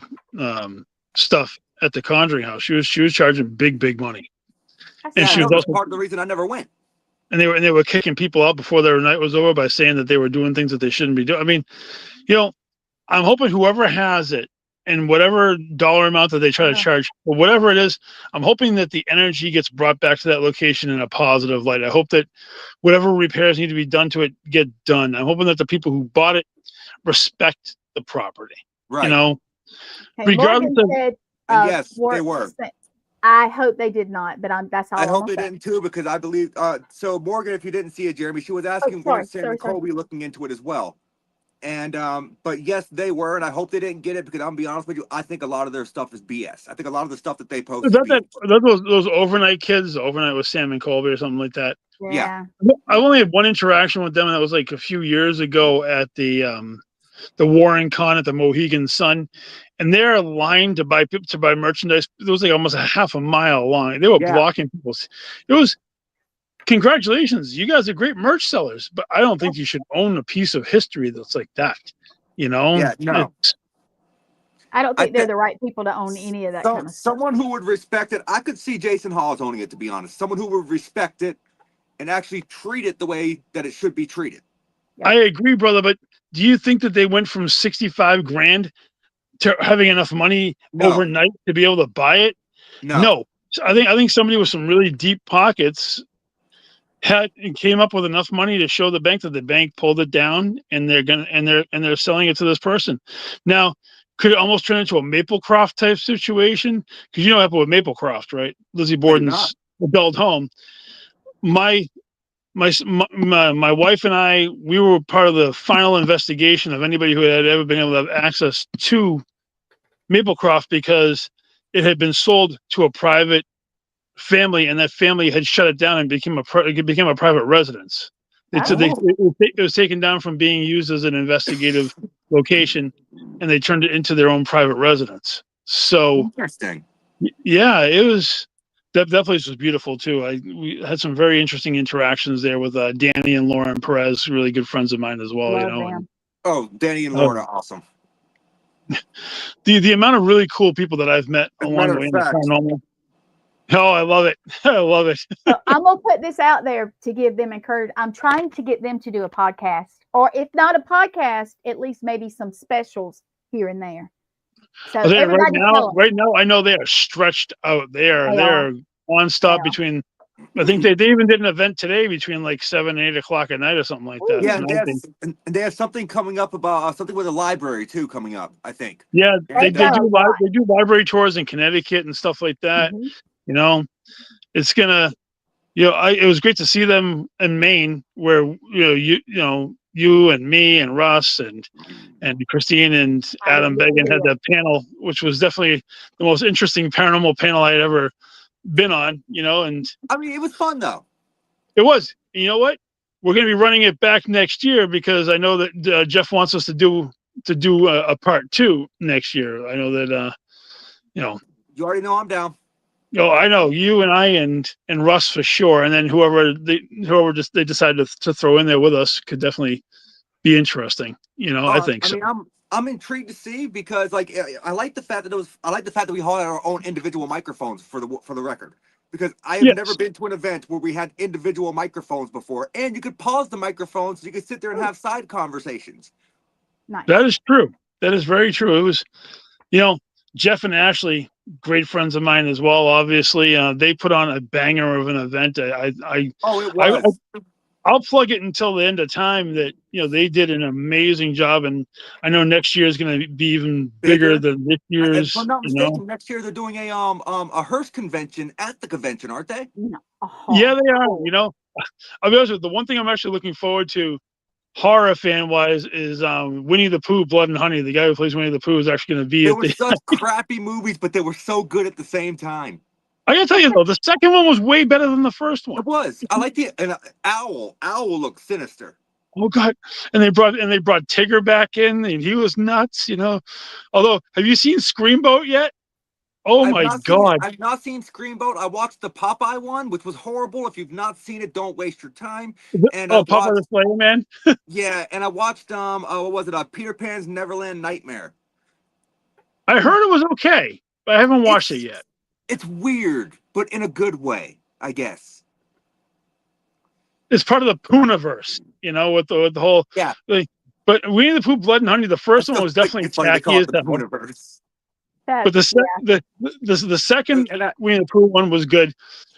stuff at the Conjuring House. She was charging big money. And she was also part of the reason I never went. And they were kicking people out before their night was over by saying that they were doing things that they shouldn't be doing. I mean, I'm hoping whoever has it and whatever dollar amount that they try to charge or whatever it is, I'm hoping that the energy gets brought back to that location in a positive light. I hope that whatever repairs need to be done to it get done. I'm hoping that the people who bought it respect the property. Right. Regardless of yes, they were. I hope they did not, but that's all. I hope they didn't too, because I believe so Morgan, if you didn't see it, Jeremy, she was asking where Sam Colby looking into it as well. And but yes, they were, and I hope they didn't get it, because I'm gonna be honest with you, I think a lot of their stuff is BS. I think a lot of the stuff that they post those overnight kids, overnight with Sam and Colby or something like that. Yeah. I only had one interaction with them, and that was like a few years ago at the Warren Con at the Mohegan Sun, and they're lined to buy merchandise. It was like almost a half a mile long. They were Yeah. blocking people's. It was congratulations, you guys are great merch sellers, but I don't think you should own a piece of history that's like that. You know? Yeah, no. I don't I think they're thi- the right people to own any of that So, kind of stuff. someone who would respect it, I could see Jason Hawes owning it, to be honest. Someone who would respect it and actually treat it the way that it should be treated. Yep. I agree, brother, but do you think that they went from 65 grand to having enough money No. overnight to be able to buy it? No. No. So I think somebody with some really deep pockets came up with enough money to show the bank that the bank pulled it down, and they're selling it to this person. Now, could it almost turn into a Maplecroft type situation? Because you know what happened with Maplecroft, right? Lizzie Borden's adult home. My wife and I, we were part of the final investigation of anybody who had ever been able to have access to Maplecroft, because it had been sold to a private family, and that family had shut it down and became a private residence. It was taken down from being used as an investigative location, and they turned it into their own private residence. So Interesting. yeah, it was that place was beautiful too. We had some very interesting interactions there with Danny and Lauren Perez, really good friends of mine as well. Love you know, them. Oh, Danny and Lauren are awesome. The amount of really cool people that I've met As a along matter the of way in the fact- paranormal. Oh, I love it. I love it. So I'm gonna put this out there to give them encouragement. I'm trying to get them to do a podcast, or if not a podcast, at least maybe some specials here and there. So I'll tell you, everybody tell 'em. right now, I know they are stretched out. They're nonstop They are. between. I think they even did an event today between like 7 and 8 o'clock at night or something like that. Yeah, So and they have something coming up about something with a library too coming up, I think. yeah, They they got a lot. do library tours in Connecticut and stuff like that. Mhm. You know, it's gonna. It was great to see them in Maine, where you and me and Russ and Christine and Adam Began had that panel, which was definitely the most interesting paranormal panel I had ever been on. And I mean, it was fun though. it was. And you know what? We're going to be running it back next year, because I know that Jeff wants us to do a part 2 next year. I know that You already know I'm down. I know you and I and Russ for sure, and then whoever they decided to throw in there with us could definitely be interesting. I think so. I mean, I'm intrigued to see, because like I like the fact that we had our own individual microphones for the record, because I have never been to an event where we had individual microphones before, and you could pause the microphones so you could sit there and have side conversations. Nice. That is true. That is very true. It was, Jeff and Ashley, great friends of mine as well. Obviously, they put on a banger of an event. It was. I'll plug it until the end of time that they did an amazing job, and I know next year is going to be even bigger than this year's. If I'm not mistaken, next year they're doing a Hearst convention at the convention, aren't they? No. Yeah, they are. I'll be honest with you, the one thing I'm actually looking forward to, horror fan wise, is Winnie the Pooh, Blood and Honey. The guy who plays Winnie the Pooh is actually going to be. They were such crappy movies, but they were so good at the same time. I gotta tell you though, the second one was way better than the first one. It was. I like Owl. Owl looked sinister. Oh God! And they brought Tigger back in, and he was nuts. Although, have you seen Screamboat yet? Oh my God! I've not seen Screamboat. I watched the Popeye one, which was horrible. If you've not seen it, don't waste your time. And Popeye the Slayer Man. Yeah, and I watched what was it? Peter Pan's Neverland Nightmare. I heard it was okay, but I haven't watched it yet. It's weird, but in a good way, I guess. It's part of the Poonaverse, with the whole. Yeah. But Winnie the Pooh, Blood and Honey, the first one was definitely tacky as the Poonaverse. But the second Winnie the Pooh one was good.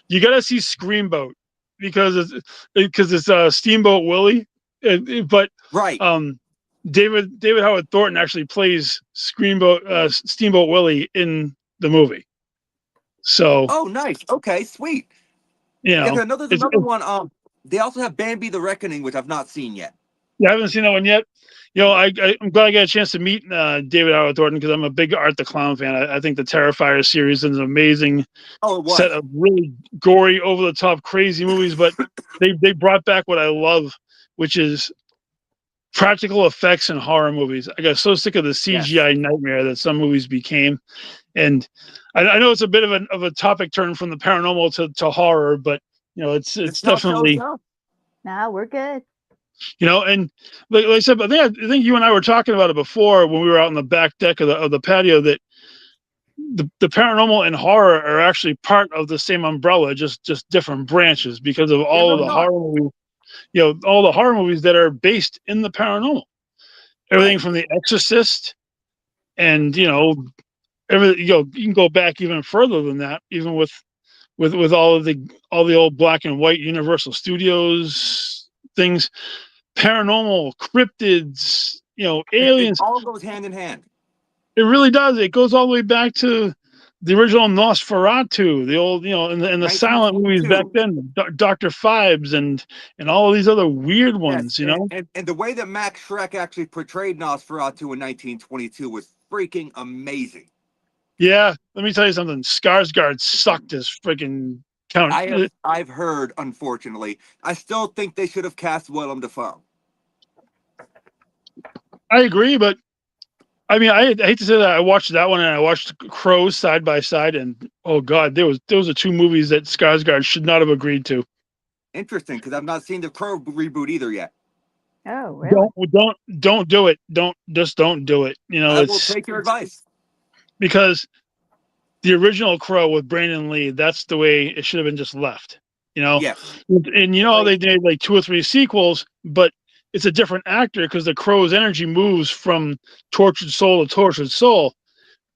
You got to see Screamboat, because it's Steamboat Willie, but right. David Howard Thornton actually plays Steamboat Willie in the movie. So. Oh, nice. Okay, sweet. There's another one. They also have Bambi the Reckoning, which I've not seen yet. Yeah, I haven't seen that one yet. I'm glad I got a chance to meet David Howard Thornton, because I'm a big Art the Clown fan. I think the Terrifier series is an amazing set of really gory, over the top, crazy movies. But they brought back what I love, which is practical effects in horror movies. I got so sick of the Yes. CGI nightmare that some movies became. And I know it's a bit of a topic turn from the paranormal to horror, but it's not show, definitely, show. No, we're good. and like I said, but I think you and I were talking about it before when we were out on the back deck of the patio, that the paranormal and horror are actually part of the same umbrella, just different branches, because of all of really the are. horror movies, all the horror movies that are based in the paranormal. Everything Right. from The Exorcist, and everything. You can go back even further than that, even with all the old black and white Universal Studios things, paranormal cryptids, It aliens. all goes hand in hand. It really does. It goes all the way back to the original Nosferatu, the old, and the silent movies back 1922. then, Dr. Phibes and all of these other weird ones, Yes, and the way that Max Schreck actually portrayed Nosferatu in 1922 was freaking amazing. Yeah, let me tell you something. Skarsgård sucked as freaking count. I've heard, unfortunately. I still think they should have cast Willem Dafoe. I agree, but I mean, I hate to say that. I watched that one and I watched Crows side by side, and oh god, those are two movies that Skarsgård should not have agreed to. Interesting, because I've not seen the Crow reboot either yet. Oh, really? Don't do it. Don't do it. I will take your advice. Because the original Crow with Brandon Lee, that's the way it should have been just left. Yes. And they did like 2 or 3 sequels, but it's a different actor because the Crow's energy moves from tortured soul to tortured soul.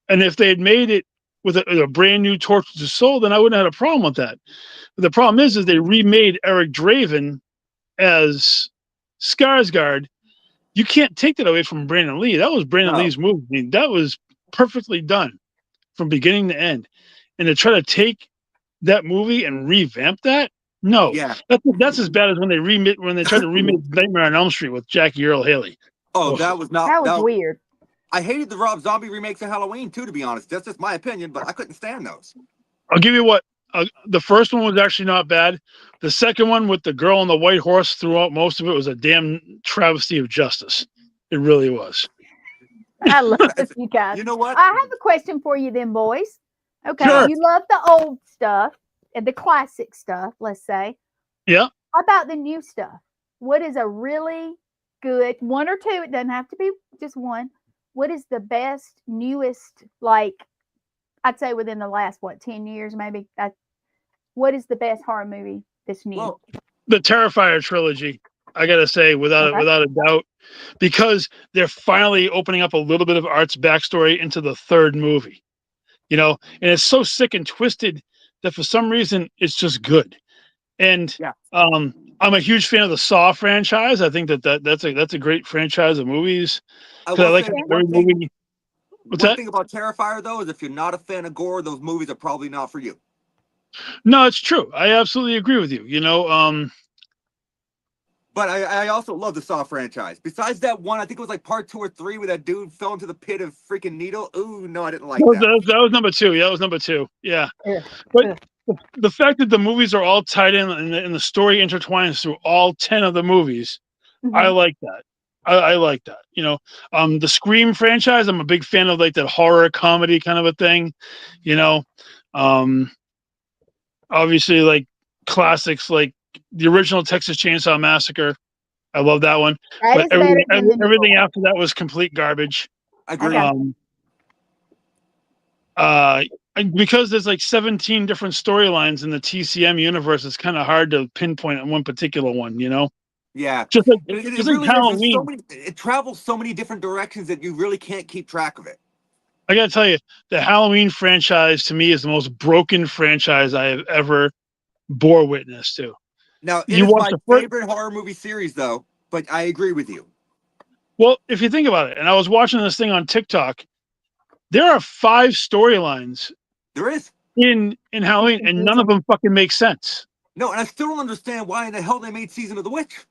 And if they had made it with a brand new tortured soul, then I wouldn't have had a problem with that. But the problem is they remade Eric Draven as Skarsgård. You can't take that away from Brandon Lee. That was Brandon Lee's movie. I mean, that was perfectly done from beginning to end. And to try to take that movie and revamp that, no. Yeah. That's as bad as when they tried to remake Nightmare on Elm Street with Jackie Earle Haley. Oh, that was not. That was weird. I hated the Rob Zombie remakes of Halloween too, to be honest. That's just my opinion, but I couldn't stand those. I'll give you what. The first one was actually not bad. The second one with the girl on the white horse throughout most of it was a damn travesty of justice. It really was. I love you guys. You know what? I have a question for you then, boys. Okay, Sure. You love the old stuff and the classic stuff, let's say. Yeah. How about the new stuff? What is a really good, one or two, it doesn't have to be just one. What is the best, newest, like, I'd say within the last, 10 years maybe? What is the best horror movie that's new? Well, The Terrifier trilogy, I gotta say, without a doubt, because they're finally opening up a little bit of Art's backstory into the third movie. And it's so sick and twisted that for some reason it's just good. And I'm a huge fan of the Saw franchise. I think that's a great franchise of movies. I like every movie. One thing about Terrifier though is if you're not a fan of gore, those movies are probably not for you. No, it's true. I absolutely agree with you. But I also love the Saw franchise. Besides that one, I think it was like part 2 or 3 where that dude fell into the pit of freaking needle. Ooh, no, I didn't like that. That was number 2. Yeah, that was number 2. Yeah. But the fact that the movies are all tied in and the story intertwines through all 10 of the movies, I like that. I like that. The Scream franchise, I'm a big fan of, like that horror comedy kind of a thing. Obviously, like classics like the original Texas Chainsaw Massacre. I love that one. But everything after that was complete garbage. I agree. Because there's like 17 different storylines in the TCM universe, it's kind of hard to pinpoint on one particular one, Yeah. Just like, it just really like Halloween. it travels so many different directions that you really can't keep track of it. I gotta tell you, the Halloween franchise to me is the most broken franchise I have ever bore witness to. Now, it is my favorite horror movie series, though, but I agree with you. Well, if you think about it, and I was watching this thing on TikTok, there are 5 storylines. There is. In Halloween, and none of them fucking make sense. No, and I still don't understand why in the hell they made Season of the Witch.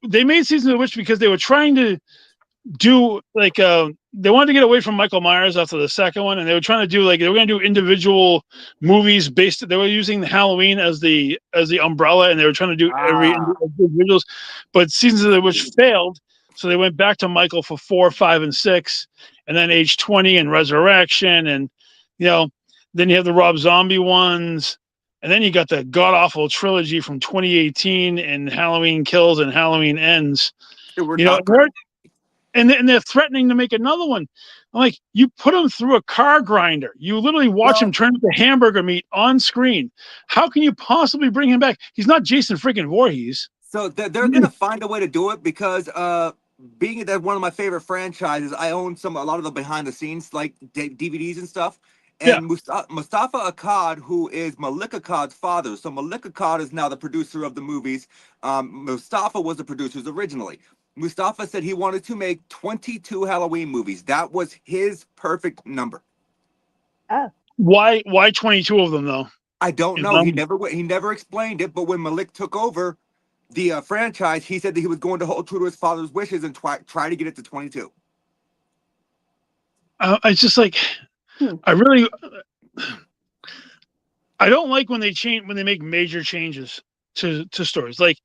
They made Season of the Witch because they were trying to do like they wanted to get away from Michael Myers after the second one, and they were trying to do like they were going to do individual movies based. They were using the Halloween as the umbrella, and they were trying to do every individuals, but seasons of it which failed. So they went back to Michael for 4, 5, and 6, and then Age 20 and Resurrection, and then you have the Rob Zombie ones, and then you got the god awful trilogy from 2018 and Halloween Kills and Halloween Ends. And they're threatening to make another one. I'm like, you put him through a car grinder. You literally watch him turn into hamburger meat on screen. How can you possibly bring him back? He's not Jason freaking Voorhees. So they're going to find a way to do it because being that one of my favorite franchises, I own a lot of the behind the scenes like DVDs and stuff. And Mustafa Akkad, who is Malik Akkad's father. So Malik Akkad is now the producer of the movies. Mustafa was the producers originally. Mustafa said he wanted to make 22 Halloween movies. That was his perfect number. Oh. Why 22 of them though? I don't know. He never explained it. But when Malik took over the franchise, he said that he was going to hold true to his father's wishes and try to get it to 22. I just like, I don't like when they make major changes to stories. Like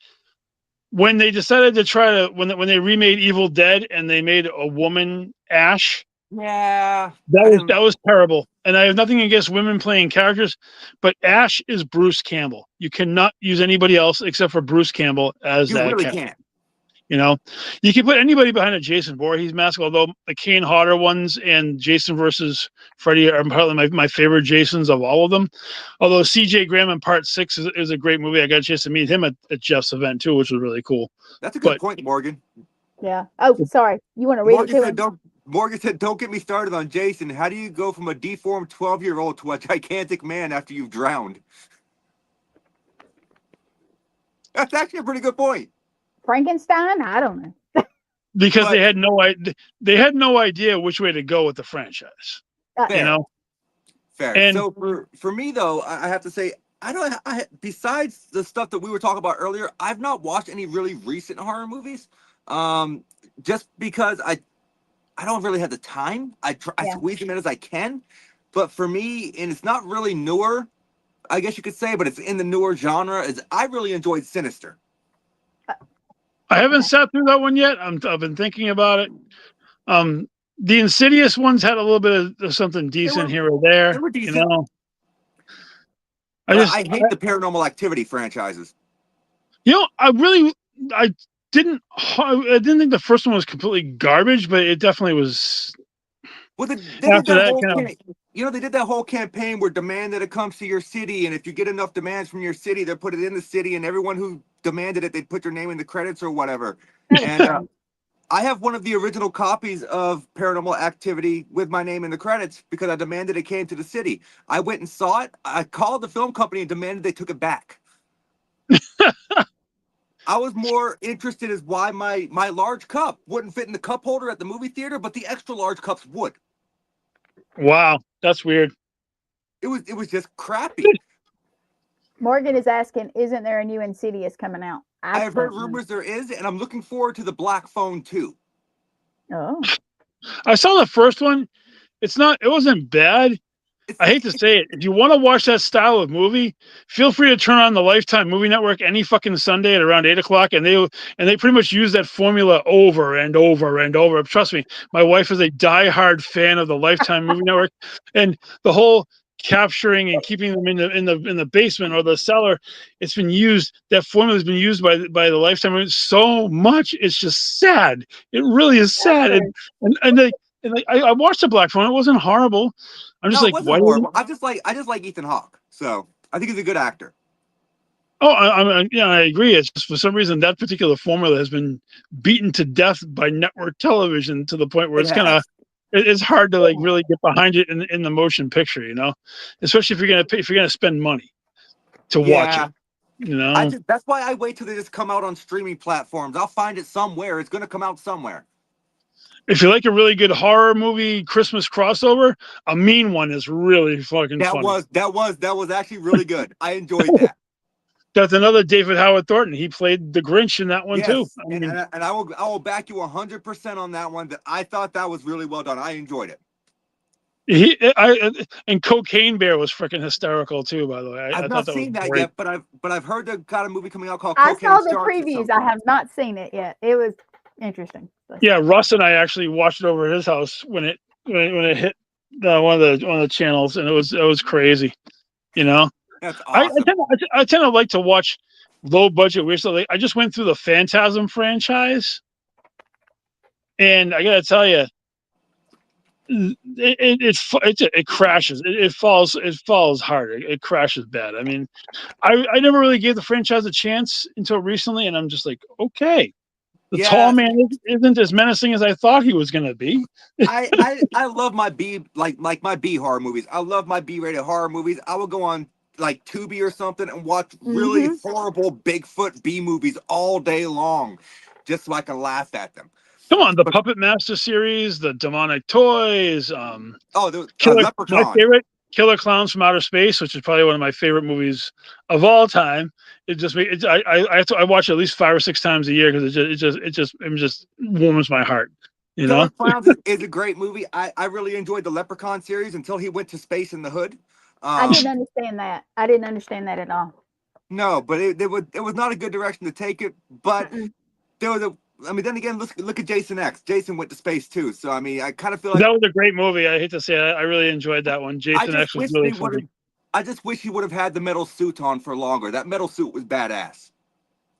when they decided to try to when they remade Evil Dead and they made a woman Ash. Yeah, that was terrible. And I have nothing against women playing characters, but Ash is Bruce Campbell. You cannot use anybody else except for Bruce Campbell as that really character. Can't. You can put anybody behind a Jason Voorhees mask, although the Kane Hodder ones and Jason versus Freddy are probably my favorite Jasons of all of them. Although C.J. Graham in Part 6 is a great movie. I got a chance to meet him at Jeff's event too, which was really cool. That's a good point, Morgan. Yeah. Oh, sorry. You want to read it to him? Morgan said, don't get me started on Jason. How do you go from a deformed 12-year-old to a gigantic man after you've drowned? That's actually a pretty good point. Frankenstein? I don't know. Because they had no idea which way to go with the franchise. Fair. Fair. And so for me though, I have to say, besides the stuff that we were talking about earlier, I've not watched any really recent horror movies. Just because I don't really have the time. I squeeze them in as I can. But for me, and it's not really newer, I guess you could say, but it's in the newer genre, I really enjoyed Sinister. I haven't sat through that one yet. I've been thinking about it. The Insidious ones had a little bit of something decent here or there. They were decent. I hate the Paranormal Activity franchises. I didn't think the first one was completely garbage, but it definitely was. Well, they did that whole campaign where demand that it comes to your city, and if you get enough demands from your city, they'll put it in the city, and everyone who demanded it, they'd put their name in the credits or whatever. And I have one of the original copies of Paranormal Activity with my name in the credits because I demanded it came to the city. I went and saw it. I called the film company and demanded they took it back. I was more interested as why my large cup wouldn't fit in the cup holder at the movie theater, but the extra large cups would. Wow, that's weird. It was just crappy. Morgan is asking, isn't there a new Insidious coming out? I've heard rumors there is, and I'm looking forward to the Black Phone too. Oh. I saw the first one. It wasn't bad. I hate to say it. If you want to watch that style of movie, feel free to turn on the Lifetime Movie Network any fucking Sunday at around 8:00, and they pretty much use that formula over and over and over. Trust me, my wife is a diehard fan of the Lifetime Movie Network, and the whole capturing and keeping them in the basement or the cellar, it's been used. That formula has been used by the Lifetime Movie so much. It's just sad. It really is sad. I watched the Black Phone. It wasn't horrible. I'm just like, why? I just like Ethan Hawke, so I think he's a good actor. Oh, I agree. It's just for some reason that particular formula has been beaten to death by network television to the point where it's hard to like really get behind it in the motion picture, especially if you're gonna spend money to watch it. That's why I wait till they just come out on streaming platforms. I'll find it somewhere. It's gonna come out somewhere. If you like a really good horror movie Christmas crossover, A Mean One is really fucking funny. That was actually really good. I enjoyed that. That's another David Howard Thornton. He played the Grinch in that one too. Yes, and I will back you 100% on that one. That I thought that was really well done. I enjoyed it. And Cocaine Bear was freaking hysterical too. By the way, I I've thought not that was seen that great. yet, but I've heard the kind of movie coming out called I Cocaine saw the Sharks or previews. something. I have not seen it yet. It was interesting. Yeah, Russ and I actually watched it over at his house when it hit one of the channels, and it was crazy. You know, That's I awesome. tend to like to watch low budget weird stuff. Like, I just went through the Phantasm franchise, and I gotta tell you, it crashes. It falls hard. It crashes bad. I mean, I never really gave the franchise a chance until recently, and I'm just like, okay, the tall man isn't as menacing as I thought he was going to be. I love my B like my B horror movies. I love my B-rated horror movies. I will go on like Tubi or something and watch really horrible Bigfoot B movies all day long, just so I can laugh at them. Come on, the Puppet Master series, the Demonic Toys, Leprechaun. My favorite, Killer Clowns from Outer Space, which is probably one of my favorite movies of all time. I watch it at least 5 or 6 times a year because it just warms my heart. You know, Killer Clowns is a great movie. I really enjoyed the Leprechaun series until he went to space in the hood. I didn't understand that. I didn't understand that at all. No, but it was not a good direction to take it. But there was then again, look at Jason X. Jason went to space too. So I mean, I kind of feel like that was a great movie. I hate to say it, I really enjoyed that one. Jason X was really funny. I just wish he would have had the metal suit on for longer. That metal suit was badass.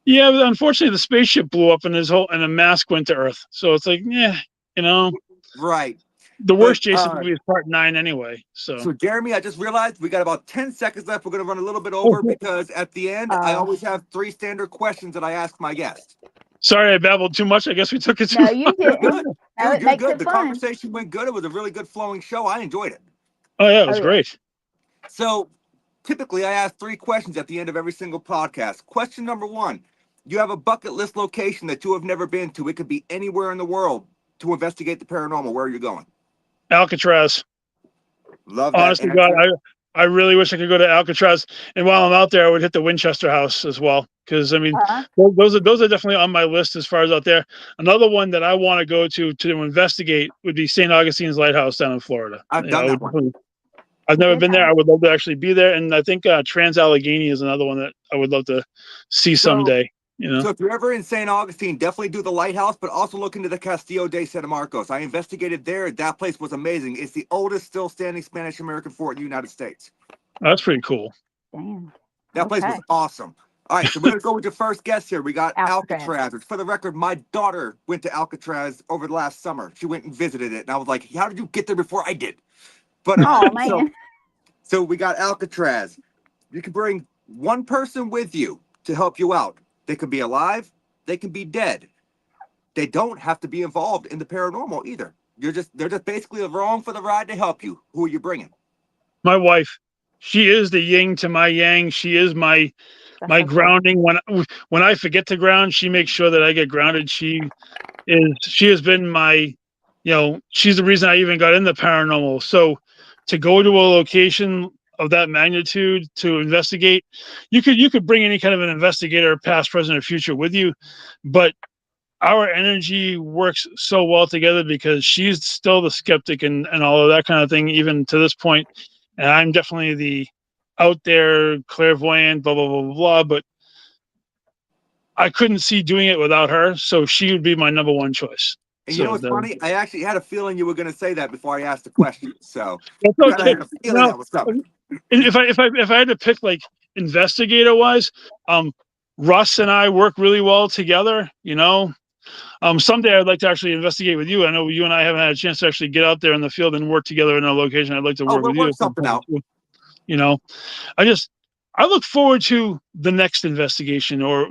Yeah, but unfortunately, the spaceship blew up and the mask went to Earth. So it's like, yeah, you know, right. The worst Jason movie is Part 9 anyway. So Jeremy, I just realized we got about 10 seconds left. We're going to run a little bit over because at the end, I always have 3 standard questions that I ask my guests. Sorry, I babbled too much. I guess we took it too No, you did. You're good. The conversation went good. It was a really good flowing show. I enjoyed it. Oh, yeah, it was great. So typically I ask 3 questions at the end of every single podcast. Question number 1, you have a bucket list location that you have never been to. It could be anywhere in the world to investigate the paranormal. Where are you going? Alcatraz. Love that. Honestly, God, I really wish I could go to Alcatraz. And while I'm out there, I would hit the Winchester House as well. Because I mean, those are definitely on my list as far as out there. Another one that I want to go to investigate would be St. Augustine's Lighthouse down in Florida. I've done that one. I've never been there. I would love to actually be there. And I think Trans-Allegheny is another one that I would love to see someday. You know? So if you're ever in St. Augustine, definitely do the lighthouse, but also look into the Castillo de San Marcos. I investigated there. That place was amazing. It's the oldest still standing Spanish-American fort in the United States. That's pretty cool. Damn. That place was awesome. All right, so we're going to go with your first guest here. We got Alcatraz. For the record, my daughter went to Alcatraz over the last summer. She went and visited it, and I was like, how did you get there before I did? But man. So we got Alcatraz. You can bring one person with you to help you out. They can be alive. They can be dead. They don't have to be involved in the paranormal either. They're just basically along for the ride to help you. Who are you bringing? My wife. She is the yin to my yang. She is my grounding. When I forget to ground, she makes sure that I get grounded. She has been my, she's the reason I even got in the paranormal. So to go to a location of that magnitude to investigate, you could bring any kind of an investigator, past, present, or future with you, but our energy works so well together because she's still the skeptic and all of that kind of thing, even to this point. And I'm definitely the out there clairvoyant, blah, blah, blah, blah, blah, but I couldn't see doing it without her. So she would be my number one choice. And you know what's funny? I actually had a feeling you were going to say that before I asked the question. So that's okay. That was coming. If I had to pick like investigator wise, Russ and I work really well together. Someday I'd like to actually investigate with you. I know you and I haven't had a chance to actually get out there in the field and work together in a location. I'd like to work with you. Something out. I look forward to the next investigation, or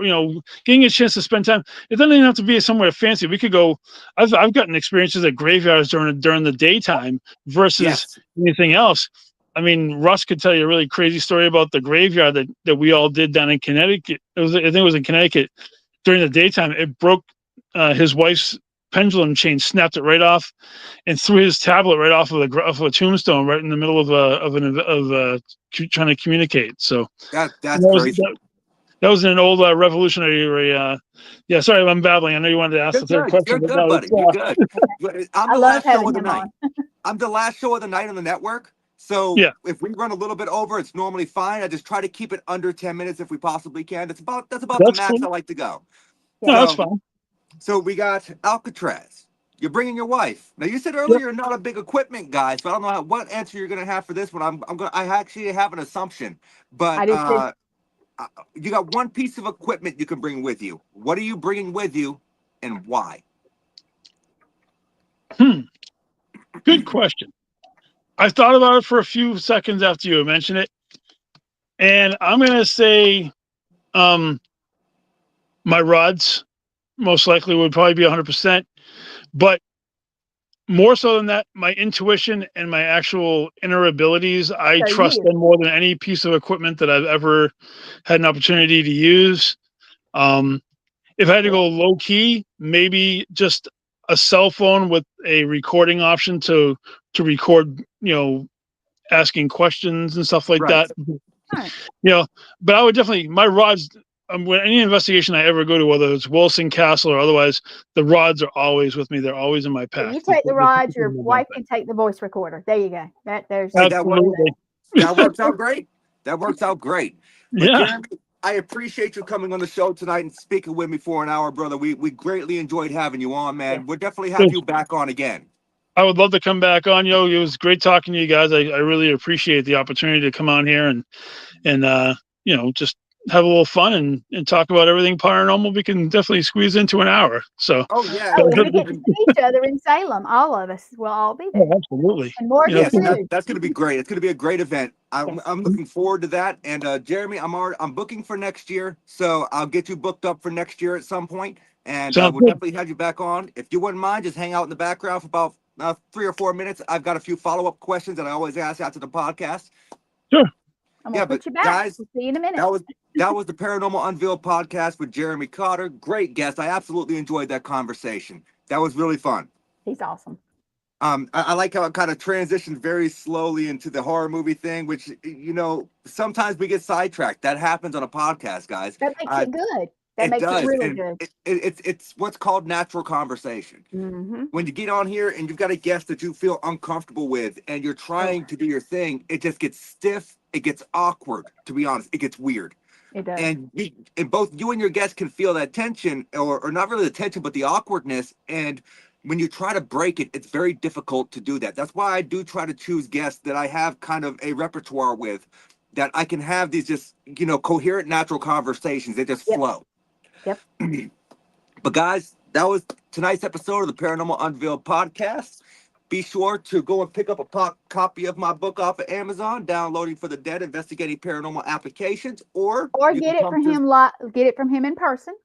getting a chance to spend time. It doesn't even have to be somewhere fancy. We could go. I've gotten experiences at graveyards during the daytime versus anything else. I mean, Russ could tell you a really crazy story about the graveyard that we all did down in Connecticut. I think it was in Connecticut during the daytime. It broke his wife's pendulum chain, snapped it right off, and threw his tablet right off of a tombstone right in the middle of trying to communicate. So that's crazy. That was an old Revolutionary. Yeah, sorry, I'm babbling. I know you wanted to ask the third question. You're but good, no, buddy. You're good. I'm I the love last show having of the him night. on. I'm the last show of the night on the network. So Yeah. if we run a little bit over, it's normally fine. I just try to keep it under 10 minutes if we possibly can. That's about the That's max cool. I like to go. No, that's So, fine. so we got Alcatraz. You're bringing your wife. Now you said earlier Yep. you're not a big equipment guy, so I don't know what answer you're gonna have for this one. I actually have an assumption, but I do too. you got one piece of equipment you can bring with you. What are you bringing with you, and why? Good question. I thought about it for a few seconds after you mentioned it, and I'm gonna say, my rods most likely would probably be 100%, but more so than that, my intuition and my actual inner abilities, I So trust you. them more than any piece of equipment that I've ever had an opportunity to use. If I had to go low key, maybe just a cell phone with a recording option to record, asking questions and stuff like Right. that. Right. But I would definitely, my rods, when any investigation I ever go to, whether it's Wilson Castle or otherwise, the rods are always with me. They're always in my So pack. you take the rods, your wife can take the voice recorder. There you go. There's Hey, that works. Absolutely. That works out great. That works out great. But Yeah. Jeremy, I appreciate you coming on the show tonight and speaking with me for an hour, brother. We greatly enjoyed having you on, man. Yes. We'll definitely have you back on again. I would love to come back on, It was great talking to you guys. I really appreciate the opportunity to come on here and just have a little fun and talk about everything paranormal. We can definitely squeeze into an hour. So, Oh yeah. Oh, and we get to see each other in Salem. All of us will all be there. absolutely. And Morgan Yes, too. that's going to be great. It's going to be a great event. Yes. I'm looking forward to that. And Jeremy, I'm booking for next year, so I'll get you booked up for next year at some point, and Sounds we'll good. definitely have you back on. If you wouldn't mind, just hang out in the background for about 3 or 4 minutes. I've got a few follow-up questions that I always ask after the podcast. Sure. I'm gonna put you back. Guys, We'll see you in a minute. that was the Paranormal Unveiled podcast with Jeremy Cotter. Great guest. I absolutely enjoyed that conversation. That was really fun. He's awesome. I like how it kind of transitioned very slowly into the horror movie thing, which, sometimes we get sidetracked. That happens on a podcast, guys. That makes it good. That It makes does. it really And good. it's what's called natural conversation. Mm-hmm. When you get on here and you've got a guest that you feel uncomfortable with and you're trying to do your thing, it just gets stiff. It gets awkward, to be honest. It gets weird. It does. And both you and your guest can feel that tension, or not really the tension, but the awkwardness. And when you try to break it, it's very difficult to do that. That's why I do try to choose guests that I have kind of a repertoire with, that I can have these just, coherent, natural conversations. They just flow. Yep. But guys, that was tonight's episode of the Paranormal Unveiled podcast. Be sure to go and pick up a copy of my book off of Amazon, Downloading for the Dead, Investigating Paranormal Applications, or get it from him. Get it from him in person.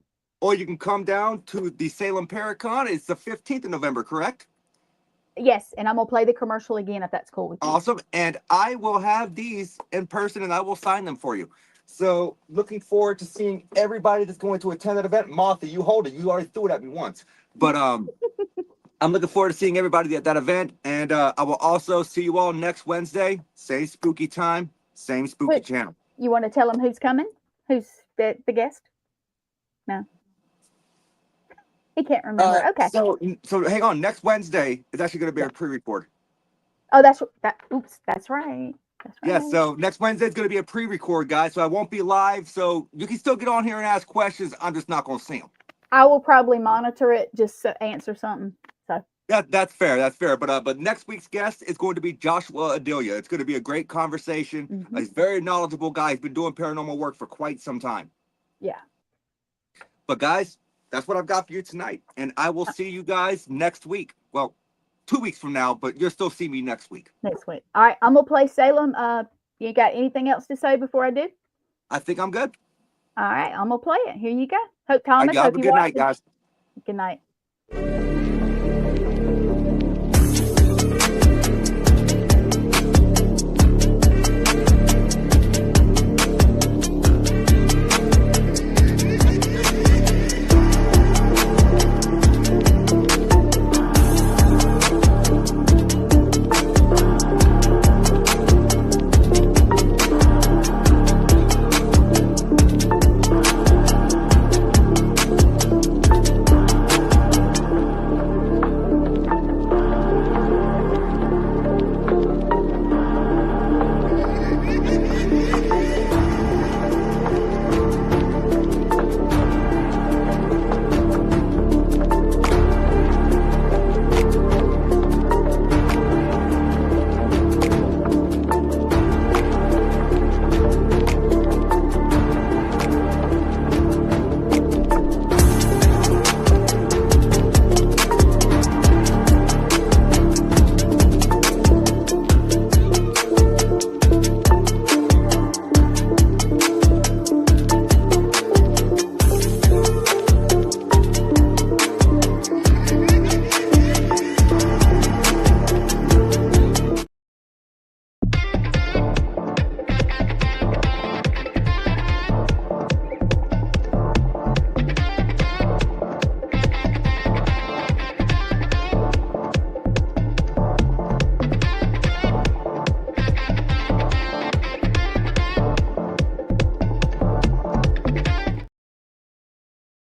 Or you can come down to the Salem Paracon. It's the 15th of November, correct? Yes, and I'm gonna play the commercial again if that's cool with you. Awesome. And I will have these in person and I will sign them for you. So looking forward to seeing everybody that's going to attend that event. Martha, you hold it. You already threw it at me once. But I'm looking forward to seeing everybody at that event. And I will also see you all next Wednesday. Same spooky time, same spooky channel. You want to tell them who's coming? Who's the guest? No. He can't remember. Okay. So hang on. Next Wednesday is actually going to be a pre-record. Oh, that's right. That's right. Yeah, so next Wednesday is going to be a pre-record, guys. So I won't be live. So you can still get on here and ask questions. I'm just not going to see them. I will probably monitor it, just to answer something. So that's fair. That's fair. But next week's guest is going to be Joshua Adelia. It's going to be a great conversation. Mm-hmm. He's a very knowledgeable guy. He's been doing paranormal work for quite some time. Yeah. But guys, that's what I've got for you tonight. And I will see you guys next week. Well, 2 weeks from now, but you'll still see me next week. Next week. All right. I'm going to play Salem. You got anything else to say before I do? I think I'm good. All right. I'm going to play it. Here you go. Hope Thomas. Have a good night, guys. Good night.